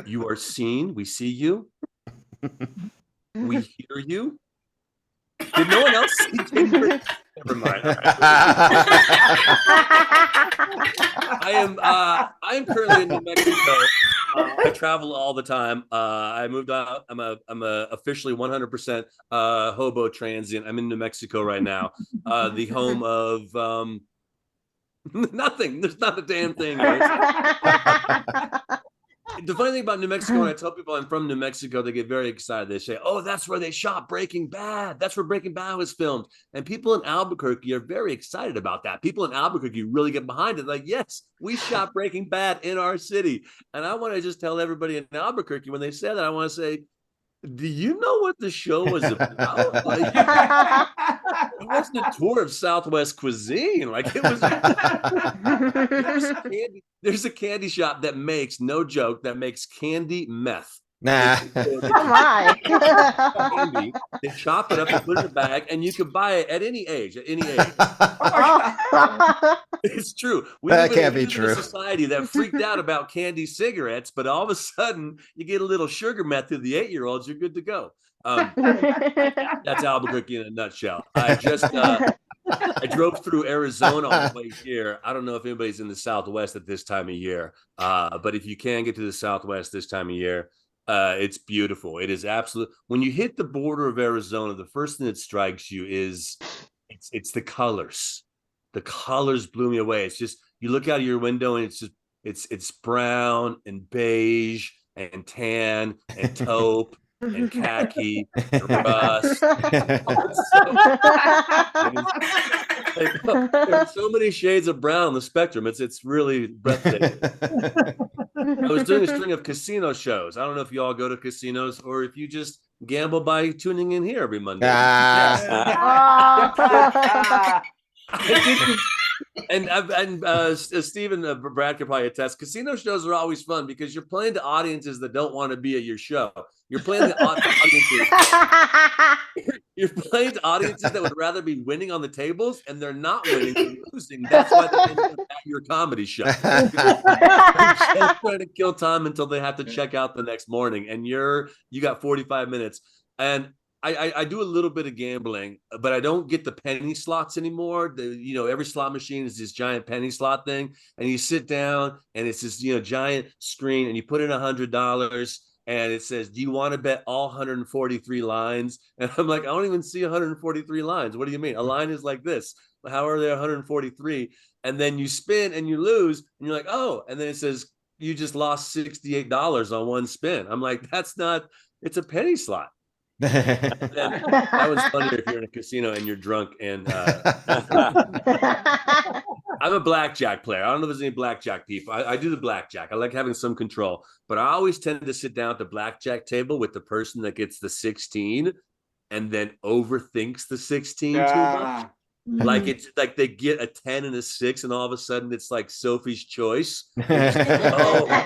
You are seen. We see you. We hear you. Did no one else see Kimber? Never mind. I am currently in New Mexico. I travel all the time. I moved out. I'm a officially 100% hobo transient. I'm in New Mexico right now, the home of nothing. There's not a damn thing. The funny thing about New Mexico, when I tell people I'm from New Mexico, they get very excited. They say, "Oh, that's where they shot Breaking Bad. That's where Breaking Bad was filmed." And people in Albuquerque are very excited about that. People in Albuquerque really get behind it. Like, yes, we shot Breaking Bad in our city. And I want to just tell everybody in Albuquerque, when they say that, I want to say, do you know what the show was about? Like, it wasn't a tour of Southwest cuisine. Like, it was. There's a candy shop that makes, no joke, that makes candy meth. Nah. Oh my. Candy, they chop it up and put it in a bag, and you can buy it at any age. It's true. That can't be true. A society that freaked out about candy cigarettes, but all of a sudden you get a little sugar meth through the 8-year-olds, you're good to go. That's Albuquerque in a nutshell. I drove through Arizona on the way here. I don't know if anybody's in the Southwest at this time of year, but if you can get to the Southwest this time of year, it's beautiful. It is absolute. When you hit the border of Arizona, the first thing that strikes you is it's the colors. The colors blew me away. It's just, you look out of your window and it's brown and beige and tan and taupe and khaki and rust. There are so many shades of brown on the spectrum. It's really breathtaking. I was doing a string of casino shows. I don't know if you all go to casinos or if you just gamble by tuning in here every Monday. And Stephen Brad could probably attest. Casino shows are always fun because you're playing to audiences that don't want to be at your show. You're playing to audiences. You're playing to audiences that would rather be winning on the tables, and they're not winning, they're losing. That's why they end up at your comedy show. They're just trying to kill time until they have to check out the next morning, and you got 45 minutes. And I do a little bit of gambling, but I don't get the penny slots anymore. Every slot machine is this giant penny slot thing, and you sit down and it's this giant screen, and you put in $100, and it says, "Do you want to bet all 143 lines?" And I'm like, I don't even see 143 lines. What do you mean? A line is like this. How are there 143? And then you spin and you lose, and you're like, oh, and then it says you just lost $68 on one spin. I'm like, that's not. It's a penny slot. That was funnier if you're in a casino and you're drunk and I'm a blackjack player. I don't know if there's any blackjack people. I do the blackjack. I like having some control, but I always tend to sit down at the blackjack table with the person that gets the 16 and then overthinks the 16 too much. Like it's like they get a 10 and a 6, and all of a sudden it's like Sophie's Choice. It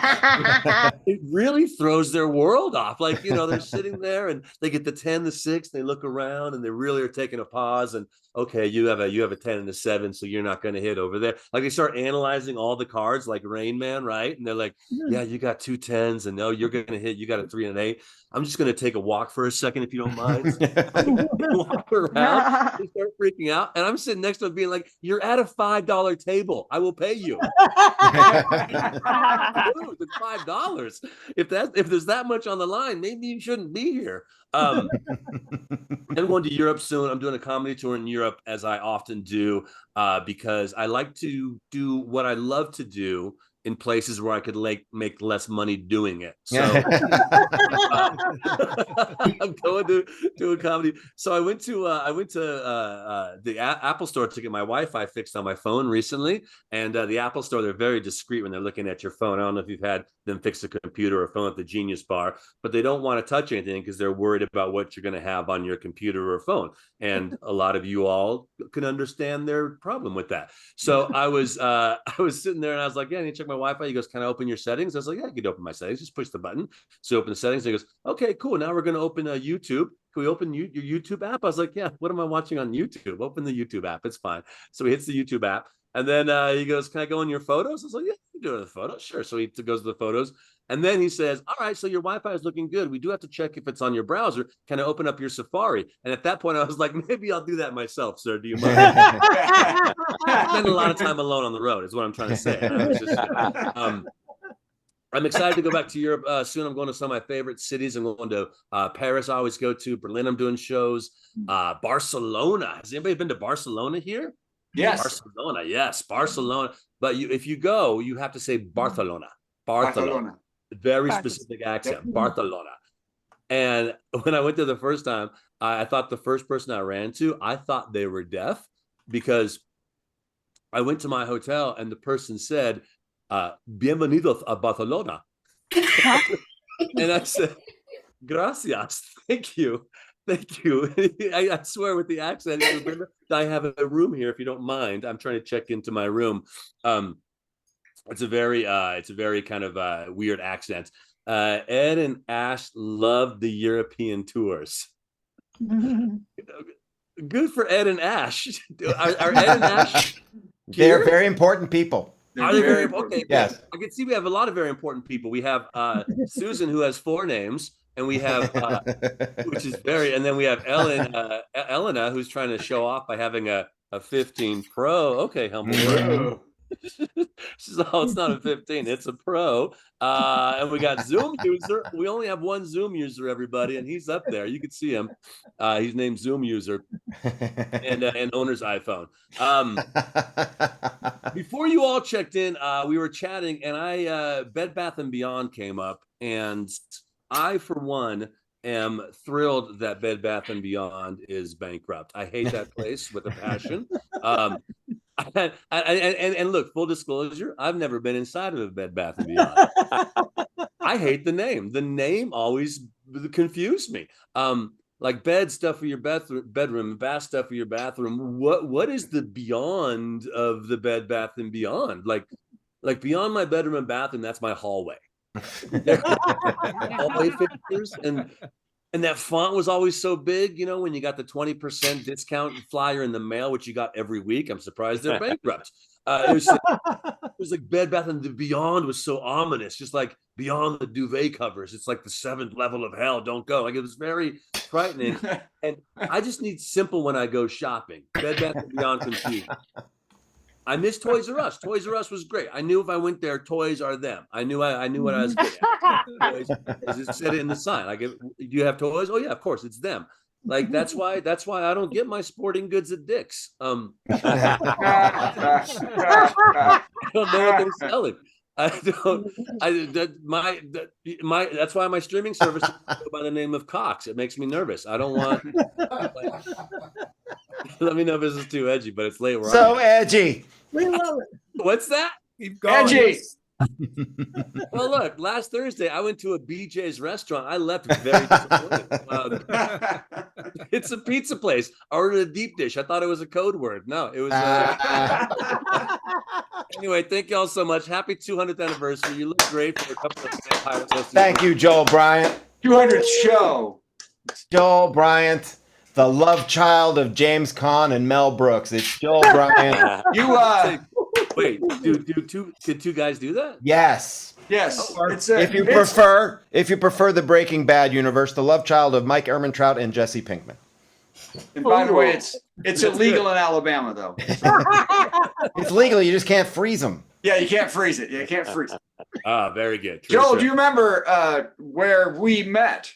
really throws their world off. Like, they're sitting there and they get the 10, the 6, they look around and they really are taking a pause, and okay, you have a 10 and a 7, so you're not going to hit over there. Like they start analyzing all the cards like Rain Man, right? And they're like, yeah, you got 2 10s, and no, you're going to hit, you got a 3 and an 8. I'm just going to take a walk for a second, if you don't mind. Walk around, they start freaking out, and I'm sitting next to them being like, you're at a $5 table. I will pay you. It's $5. If there's that much on the line, maybe you shouldn't be here. I'm going to Europe soon. I'm doing a comedy tour in Europe, as I often do, because I like to do what I love to do in places where I could make less money doing it. So I'm going to do a comedy. So I went to the Apple store to get my Wi-Fi fixed on my phone recently. And the Apple store, they're very discreet when they're looking at your phone. I don't know if you've had them fix a computer or phone at the Genius Bar, but they don't want to touch anything because they're worried about what you're going to have on your computer or phone. And a lot of you all can understand their problem with that. So I was sitting there and I was like, yeah, I need to check my Wi-Fi. He goes, can I open your settings? I was like, yeah, you can open my settings. Just push the button. So open the settings. And he goes, okay, cool. Now we're going to open YouTube. Can we open your YouTube app? I was like, yeah, what am I watching on YouTube? Open the YouTube app. It's fine. So he hits the YouTube app. And then he goes, can I go in your photos? I was like, yeah, you can do it in the photos. Sure. So he goes to the photos. And then he says, all right, so your Wi-Fi is looking good. We do have to check if it's on your browser. Can I open up your Safari? And at that point, I was like, maybe I'll do that myself, sir. Do you mind? I spend a lot of time alone on the road is what I'm trying to say. I'm excited to go back to Europe soon. I'm going to some of my favorite cities. I'm going to Paris, I always go to. Berlin, I'm doing shows. Barcelona. Has anybody been to Barcelona here? Yes. Barcelona, yes. Barcelona. But if you go, you have to say Barcelona. Barcelona. Very specific accent, Barcelona. And when I went there the first time, I thought the first person I ran to, I thought they were deaf because I went to my hotel and the person said, bienvenidos a Barcelona. And I said, gracias, thank you. Thank you. I swear with the accent, I have a room here if you don't mind. I'm trying to check into my room. It's a very kind of weird accent. Ed and Ash love the European tours. Good for Ed and Ash. Are Ed and Ash They're very important people. Are they very important? Okay, yes. I can see we have a lot of very important people. We have Susan, who has 4 names, and we have which is very, and then we have Elena, who's trying to show off by having a 15 Pro. Okay, humble. She's oh, it's not a 15, it's a Pro. And we got Zoom user. We only have one Zoom user, everybody, and he's up there. You can see him. He's named Zoom user, and owner's iPhone. Before you all checked in, we were chatting, and Bed Bath & Beyond came up, and I, for one, am thrilled that Bed Bath & Beyond is bankrupt. I hate that place with a passion. And look, full disclosure, I've never been inside of a Bed Bath & Beyond. I hate the name. The name always confused me. Like bed stuff for your bedroom, bath stuff for your bathroom. What is the beyond of the Bed Bath & Beyond? Like beyond my bedroom and bathroom, that's my hallway. Hallway fixtures and that font was always so big, you know, when you got the 20% discount flyer in the mail, which you got every week. I'm surprised they're bankrupt. It was like Bed Bath & Beyond was so ominous, just like beyond the duvet covers. It's like the 7th level of hell. Don't go. Like it was very frightening. And I just need simple when I go shopping. Bed Bath & Beyond confused. I miss Toys R Us. Toys R Us was great. I knew if I went there, toys are them. I knew what I was getting. Toys, I just said it in the sign. Do you have toys? Oh yeah, of course, it's them. Like that's why I don't get my sporting goods at Dick's. I don't know what they're selling. That's why my streaming service is by the name of Cox. It makes me nervous. I don't want. Let me know if this is too edgy, but it's late. So edgy. We love it. What's that? Keep going. Edgy. Well, look, last Thursday I went to a BJ's restaurant. I left very disappointed. It's a pizza place. I ordered a deep dish. I thought it was a code word. No, it was. Anyway, thank y'all so much. Happy 200th anniversary. You look great for a couple of vampires. Thank you, Joel Bryant. 200th show. Joel Bryant, the love child of James Caan and Mel Brooks. It's Joel Bryant. Wait, did two guys do that? Yes. Yes. If you prefer the Breaking Bad universe, the love child of Mike Ehrmantraut and Jesse Pinkman. And by the way, it's illegal in Alabama, though. It's legal. You just can't freeze them. Yeah, you can't freeze it. You can't freeze it. Ah, very good. True, Joel, sure. do you remember where we met?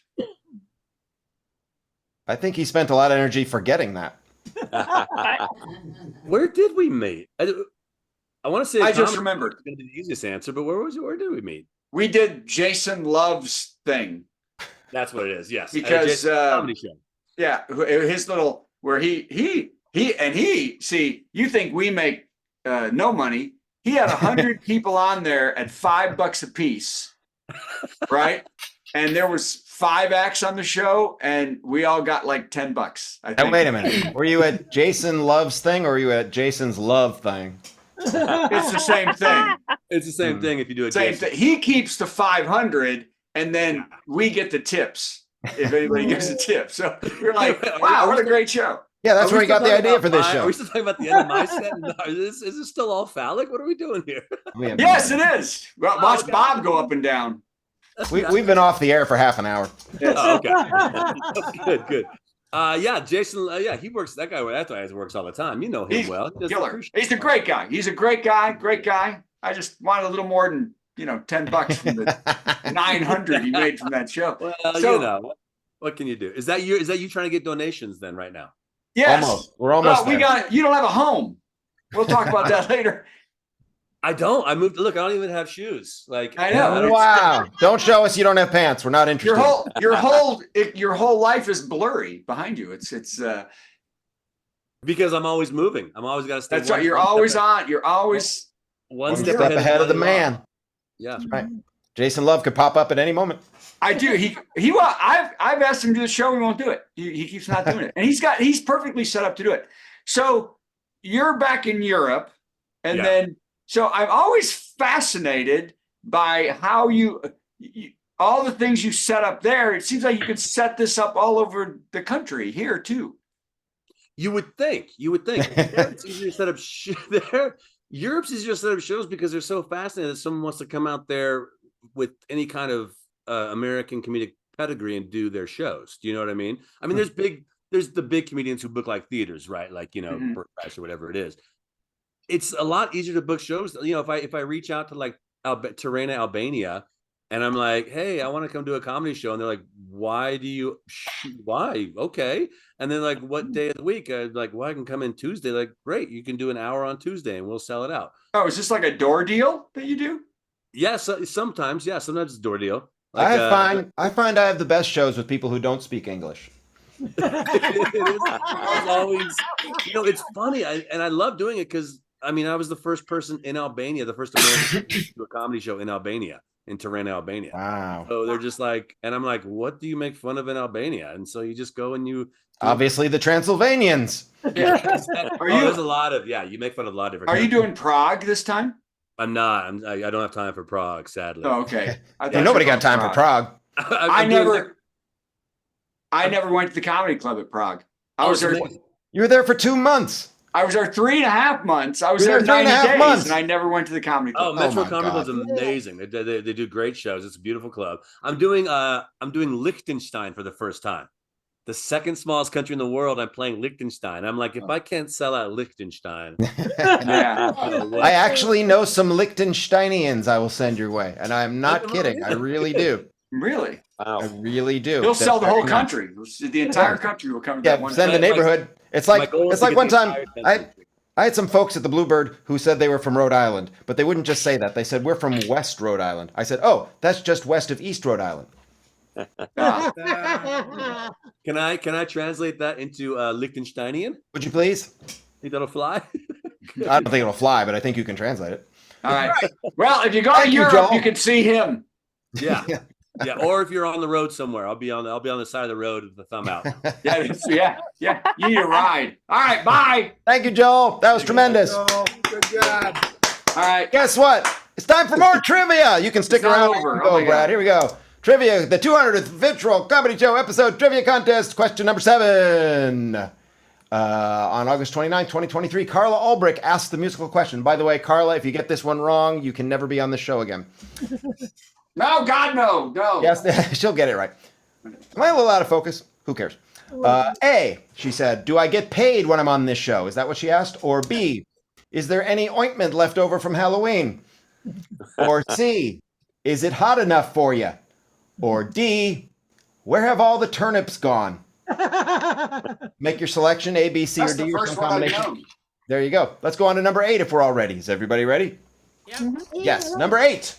I think he spent a lot of energy forgetting that. Where did we meet? I want to say I just remembered. It's going to be the easiest answer, but where did we meet? We did Jason Love's thing. That's what it is. Yes, because comedy show. Yeah, his little where he see, you think we make no money. He had 100 people on there at $5 a piece, right? And there was 5 acts on the show, and we all got like $10. I think. Wait a minute. Were you at Jason Love's thing, or were you at Jason's Love thing? It's the same thing. It's the same thing if you do it. Same thing. He keeps the 500, and then we get the tips if anybody gives a tip. So you're like, wow, what a great show. Yeah, that's where he got the idea for this show. Are we still talking about the end of my set? Is this still all phallic? What are we doing here? Yes, it is. Well, watch Bob go up and down. We've been off the air for half an hour. Yes. Oh, okay. Good. Yeah, Jason. Yeah, he works. That guy works all the time. You know him well. Killer. He's a great guy. He's a great guy. Great guy. I just wanted a little more than $10 from the 900 he made from that show. Well, so, what can you do? Is that you trying to get donations then right now? Yes. Almost. We're almost there. You don't have a home. We'll talk about that later. I don't. I moved. Look, I don't even have shoes. Like I know. Wow. Don't show us you don't have pants. We're not interested. Your whole life is blurry behind you. It's because I'm always moving. I'm always got to stay. That's right. You're always on. You're always one step ahead of the man. Yeah. That's right. Jason Love could pop up at any moment. I do. I've asked him to do the show. He won't do it. He keeps not doing it. And he's perfectly set up to do it. So you're back in Europe, and then so I'm always fascinated by how you all the things you set up there. It seems like you could set this up all over the country here too. You would think. It's easier to set up there. Europe's easier to set up shows because they're so fascinated that someone wants to come out there with any kind of American comedic pedigree and do their shows. Do you know what I mean? I mean, there's the big comedians who book like theaters, right? Like, Burt Reich or whatever it is. It's a lot easier to book shows. If I reach out to like Tirana, Albania, and I'm like, hey, I want to come do a comedy show. And they're like, why? Okay. And then like, what day of the week? I'm like, well, I can come in Tuesday. Like, great. You can do an hour on Tuesday and we'll sell it out. Oh, is this like a door deal that you do? Yes. Yeah, sometimes. Yeah. Sometimes it's a door deal. Like, I find I have the best shows with people who don't speak English. It's always, it's funny. I love doing it because I was the first person in Albania, the first American to do a comedy show in Albania, in Tirana, Albania. Wow. So they're just like, and I'm like, what do you make fun of in Albania? And so you just go and you obviously the Transylvanians. Yeah. There's a lot of you make fun of a lot of different. Are you doing Prague this time? I'm not. I don't have time for Prague, sadly. Oh, okay. Nobody got time for Prague. I never went to the comedy club at Prague. I was there. You were there for 2 months. I was there 3.5 months. I was there 90 days, and I never went to the comedy club. Oh, Metro Comedy Club's amazing. They do great shows. It's a beautiful club. I'm doing Liechtenstein for the first time. The second smallest country in the world. I'm playing Liechtenstein. I'm like, if I can't sell out Liechtenstein, I actually know some Liechtensteinians I will send your way, and I'm not kidding. I really do. Really? Wow. I really do. He'll sell the whole country. The entire country will come to that one. Send the neighborhood. It's like one time I had some folks at the Bluebird who said they were from Rhode Island, but they wouldn't just say that. They said, we're from West Rhode Island. I said, oh, that's just west of East Rhode Island. Can I translate that into Liechtensteinian? Would you please? Think that'll fly? I don't think it'll fly, but I think you can translate it. All right. Well, if you go to Europe, you can see him. Yeah. Yeah, or if you're on the road somewhere, I'll be on the side of the road with the thumb out. Yeah. You need a ride. All right, bye. Thank you, Joel. That was tremendous. Good job. All right. Guess what? It's time for more trivia. You can stick around. Go, Brad. Here we go. Trivia, the 200th Virtual Comedy Show episode trivia contest. Question number 7. On August 29th, 2023, Carla Ulbrich asked the musical question. By the way, Carla, if you get this one wrong, you can never be on the show again. No, God, no. Yes, she'll get it right. Am I a little out of focus? Who cares? A, she said, do I get paid when I'm on this show? Is that what she asked? Or B, is there any ointment left over from Halloween? Or C, is it hot enough for you? Or D, where have all the turnips gone? Make your selection, A, B, C, or D, or some combination. There you go. Let's go on to number 8 if we're all ready. Is everybody ready? Yes. Number 8.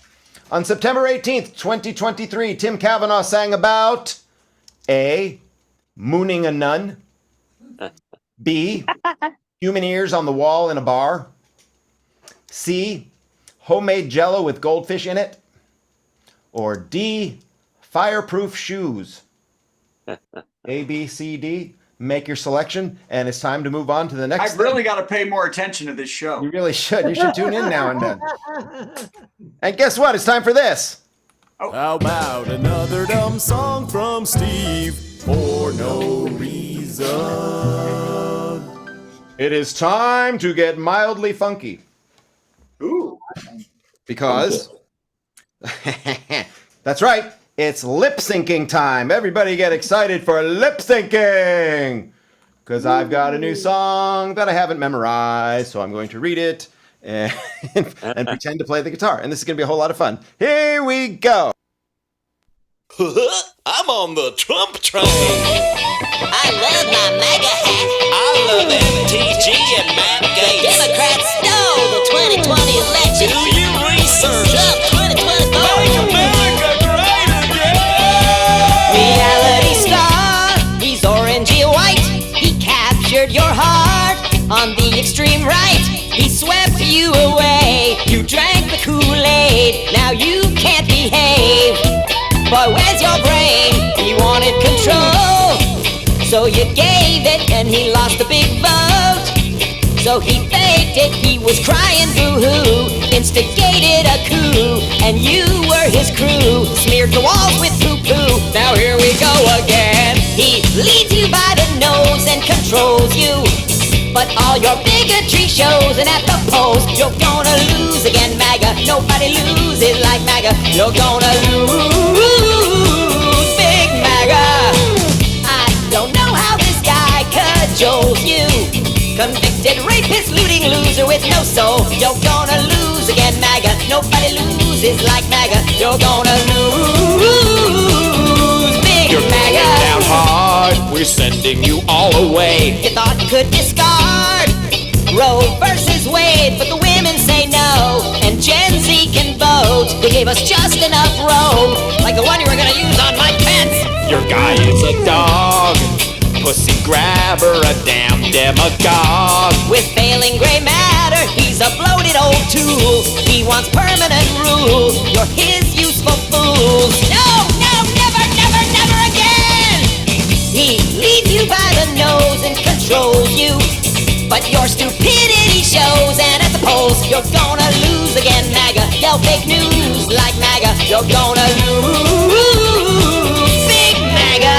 On September 18th, 2023, Tim Cavanaugh sang about A, mooning a nun, B, human ears on the wall in a bar, C, homemade jello with goldfish in it, or D, fireproof shoes. A, B, C, D. Make your selection, and it's time to move on to the next. I've really got to pay more attention to this show. You really should. You should tune in now and then. And guess what? It's time for this. How about another dumb song from Steve for no reason? It is time to get mildly funky. Ooh. Because that's right. It's lip syncing time. Everybody get excited for lip syncing. Because I've got a new song that I haven't memorized. So I'm going to read it and pretend to play the guitar. And this is going to be a whole lot of fun. Here we go. I'm on the Trump train. I love my MAGA hat. I love MTG and Matt Gaetz. The Democrats stole the 2020 election. Do you research? Trump 2024. Make America great again. Reality star. He's orangey white. He captured your heart on the extreme right. He swept you away. You drank the Kool-Aid. Now you can't behave. Boy, where's your brain? He wanted control, so you gave it, and he lost the big vote. So he faked it, he was crying boo-hoo, instigated a coup, and you were his crew, smeared the walls with poo-poo. Now here we go again. He leads you by the nose and controls you, but all your bigotry shows, and at the polls, you're gonna lose again, MAGA. Nobody loses like MAGA. You're gonna lose, big MAGA. I don't know how this guy cajoles you. Convicted rapist, looting loser with no soul. You're gonna lose again, MAGA. Nobody loses like MAGA. You're gonna lose, big You're MAGA. down hard. We're sending you all away. You thought you could discard Roe versus Wade, but the women say no, and Gen Z can vote. They gave us just enough room, like the one you were gonna use on Mike Pence. Your guy is a dog, pussy grabber, a damn demagogue. With failing gray matter, he's a bloated old tool. He wants permanent rule. You're his useful fools. No, no, never, never, never again. He leads you by the nose and controls you, but your stupidity shows, and at the polls, you're gonna lose again, MAGA. Yell fake news like MAGA. You're gonna lose, big MAGA.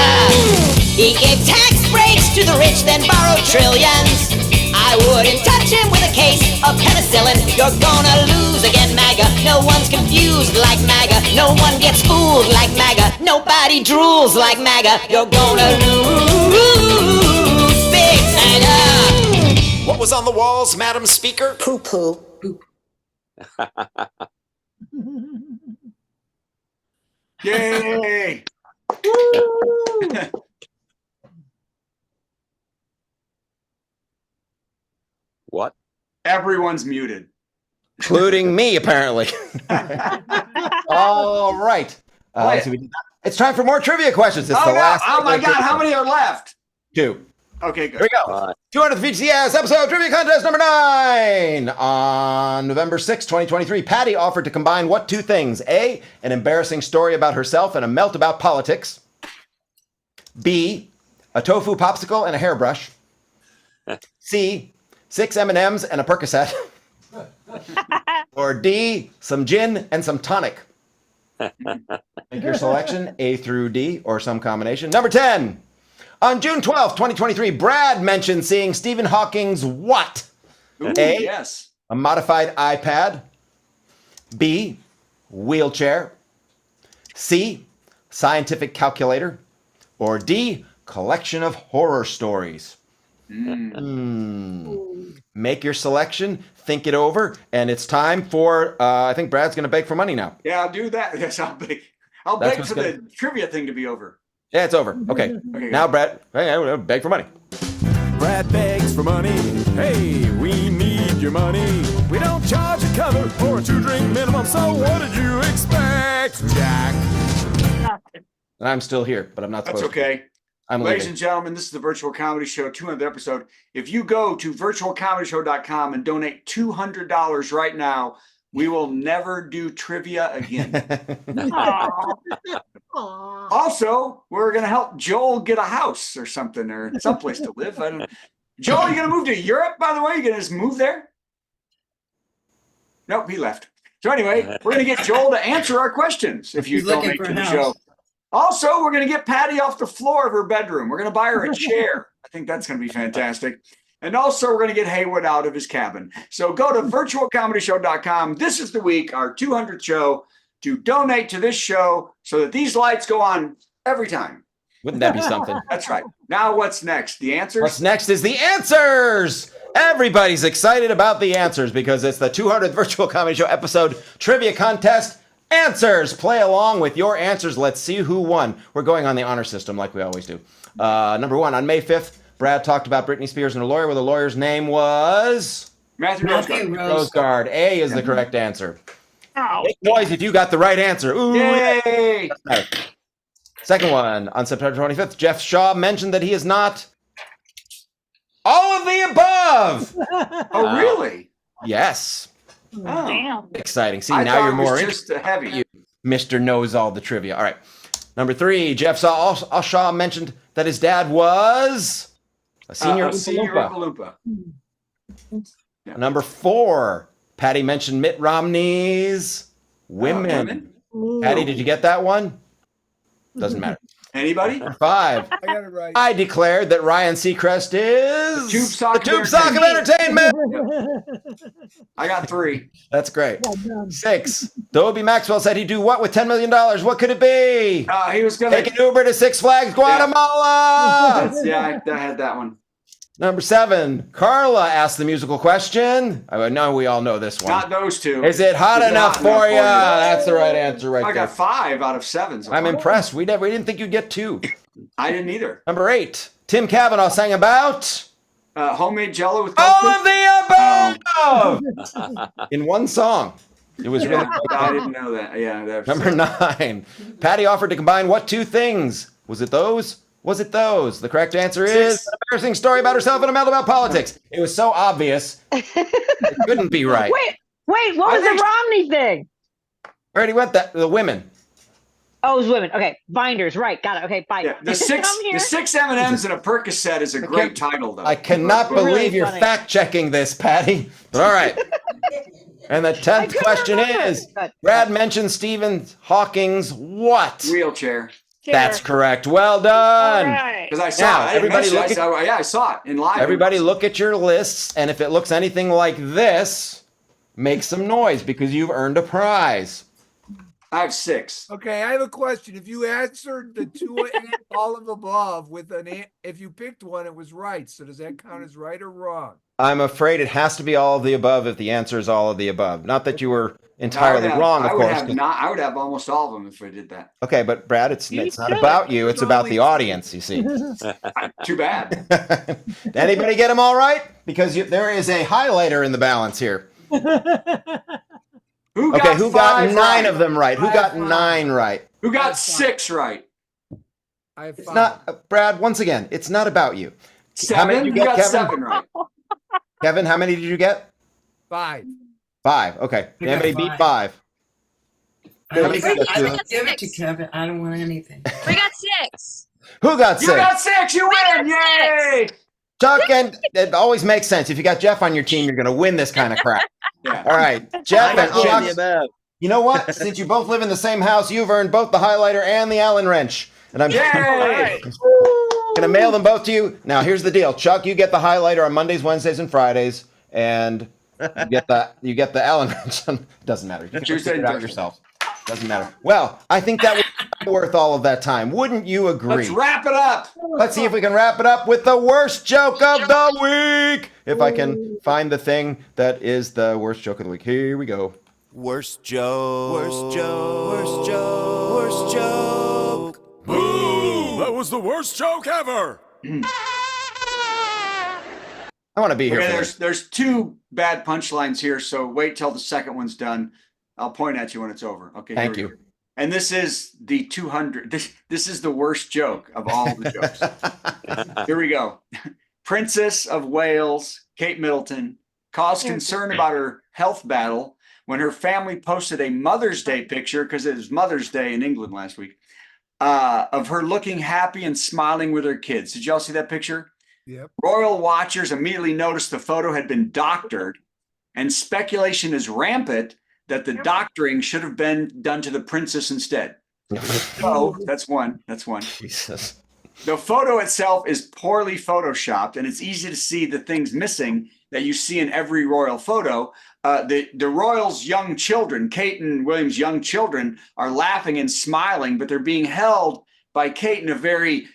He gave tax breaks to the rich, then borrowed trillions. I wouldn't touch him with a case of penicillin. You're gonna lose again, MAGA. No one's confused like MAGA. No one gets fooled like MAGA. Nobody drools like MAGA. You're gonna lose, big MAGA. What was on the walls, Madam Speaker? Poo-poo. Yay! What? Everyone's muted. Including me, apparently. All right. So we did that. It's time for more trivia questions. It's Oh, the no. last. Oh my God! How many are left? 2. Okay, good. Here we go. 200th VCS episode trivia contest number 9. On November 6, 2023, Patti offered to combine what 2 things? A, an embarrassing story about herself and a melt about politics. B, a tofu popsicle and a hairbrush. C, 6 M&Ms and a Percocet. Or D, some gin and some tonic. Make your selection, A through D, or some combination. Number 10. On June 12th, 2023, Brad mentioned seeing Stephen Hawking's what? Ooh, A, yes. a modified iPad. B, wheelchair. C, scientific calculator. Or D, collection of horror stories. Make your selection, think it over, and it's time for, I think Brad's going to beg for money now. Yeah, I'll do that. Yes, I'll beg. I'll That's beg what's for good. the trivia thing to be over. Yeah, it's over. Okay. Okay, Now, Brad, beg for money. Brad begs for money. Hey, we spend your money. We don't charge a cover or a 2-drink minimum, so what did you expect, Jack? And I'm still here, but I'm not That's supposed to. okay. I'm Ladies leaving. and gentlemen, this is the Virtual Comedy Show 200th episode. If you go to virtualcomedyshow.com and donate $200 right now, we will never do trivia again. Aw. Also, we're going to help Joel get a house or something or someplace to live. Joel, you going to move to Europe, by the way? You going to just move there? Nope, he left. So anyway, we're going to get Joel to answer our questions if you He's looking donate for to a the house. show. Also, we're going to get Patti off the floor of her bedroom. We're going to buy her a chair. I think that's going to be fantastic. And also, we're going to get Heywood out of his cabin. So go to virtualcomedyshow.com. This is the week, our 200th show, to donate to this show so that these lights go on every time. Wouldn't that be something? That's right. Now, what's next? The answers? What's next is the answers. Everybody's excited about the answers because it's the 200th Virtual Comedy Show episode trivia contest. Answers. Play along with your answers. Let's see who won. We're going on the honor system like we always do. Number one, on May 5th, Brad talked about Britney Spears and her lawyer, where the lawyer's name was Matthew Rosegard. Rosegard. A is the correct answer. Make noise if you got the right answer. Ooh, Yay! Second one, on September 25th, Jeff Shaw mentioned that he is not all of the above. Oh, really? Yes. Oh. Damn. Exciting. See, I now thought you're it was more just heavy. you, Mr. Knows All the Trivia. All right. Number three, Jeff Shaw mentioned that his dad was a senior Oompa Loompa. Number four, Patty mentioned Mitt Romney's women. Patty, did you get that one? Doesn't matter. Anybody? Number five, I got it right. I declared that Ryan Seacrest is Tube Sock the Tube Sock of Entertainment. I got 3. That's great. 6, Dobie Maxwell said he'd do what with $10 million? What could it be? He was going to. Take an Uber to Six Flags Guatemala. Yeah, I had that one. Number 7, Carla asked the musical question. I know we all know this one. Not those two. Is it hot Is it enough hot for enough you? That's the right answer right I there. got 5 out of 7. So I'm far. impressed. We didn't think you'd get 2. I didn't either. Number 8, Tim Cavanaugh sang about Homemade Jello with all tofu? of the above in one song. It was really I didn't know that. Yeah. That was, Number 9, Patty offered to combine what 2 things? Was it those? Was it those? The correct answer is 6. an embarrassing story about herself and a melt about politics. It was so obvious. It couldn't be right. Wait, what was the Romney thing? Already went that the women. Oh, it was women. Okay, binders. Right, got it. Okay, bye. Yeah, the 6 M&Ms and a Percocet is a great title, though. I cannot Really believe you're funny. fact checking this, Patty. But all right. And the 10th question is: Brad mentioned Stephen Hawking's what? Wheelchair. That's correct. Well done. Because I saw Now, it. I didn't everybody mention it. look at- I saw it in live. Everybody look at your lists, and if it looks anything like this, make some noise because you've earned a prize. I have 6. Okay, I have a question. If you answered the 2 and all of above with if you picked one, it was right. So does that count as right or wrong? I'm afraid it has to be all of the above if the answer is all of the above. Not that you were entirely wrong, of course. I would have almost all of them if I did that. Okay, but Brad, it's not about you. It's about the audience, you see. Too bad. Anybody get them all right? Because there is a highlighter in the balance here. Who Who got 9 right? of them right? Who got 9 right? Who got 6 right? I have 5. It's not, Brad, once again, it's not about you. 7? many did you Who get, got Kevin? 7 right? Kevin, how many did you get? 5. 5. Okay. I got Anybody 5. beat 5? I How many did you don't get? give it to Kevin. I don't want anything. We got 6. Who got 6? You got 6. You win. Yay. Chuck, and it always makes sense. If you got Jeff on your team, you're going to win this kind of crap. Yeah. All right. Jeff and Chuck, you know what? Since you both live in the same house, you've earned both the highlighter and the Allen wrench. And I'm Yay. going to mail them both to you. Now, here's the deal. Chuck, you get the highlighter on Mondays, Wednesdays, and Fridays. And you get the Allen wrench. Doesn't matter. You can Tuesday figure it and out Thursday. yourself. Doesn't matter. Well, I think that would be worth all of that time. Wouldn't you agree? Let's wrap it up. Let's see if we can wrap it up with the worst joke of the week. If I can find the thing that is the worst joke of the week. Here we go. Worst joke. Worst joke. Worst joke. Worst joke. Boo! That was the worst joke ever. I want to be here. Okay, For this. there's two bad punchlines here, so wait till the second one's done. I'll point at you when it's over. Okay. Thank here we you. go. And this is the 200. This is the worst joke of all the jokes. Here we go. Princess of Wales, Kate Middleton, caused concern about her health battle when her family posted a Mother's Day picture, because it was Mother's Day in England last week, of her looking happy and smiling with her kids. Did y'all see that picture? Yep. Royal watchers immediately noticed the photo had been doctored, and speculation is rampant that the doctoring should have been done to the princess instead. So that's one. Jesus. The photo itself is poorly photoshopped, and it's easy to see the things missing that you see in every royal photo. The royals' young children, Kate and William's young children, are laughing and smiling, but they're being held by Kate in a very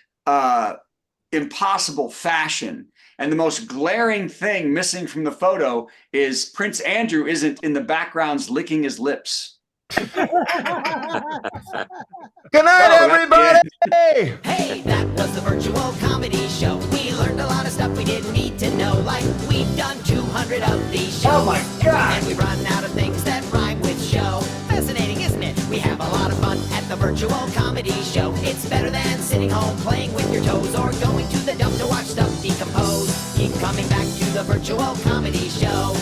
impossible fashion. And the most glaring thing missing from the photo is Prince Andrew isn't in the backgrounds licking his lips. Good night, everybody. Hey, that was the virtual comedy show. We learned a lot of stuff we didn't need to know, like we've done 200 of these shows. Oh my God. And we've run out of things that rhyme with show. Fascinating, isn't it? We have a lot of fun at the virtual comedy show. It's better than sitting home playing with your toes or going to the dump to watch stuff decompose. Keep coming back to the virtual comedy show.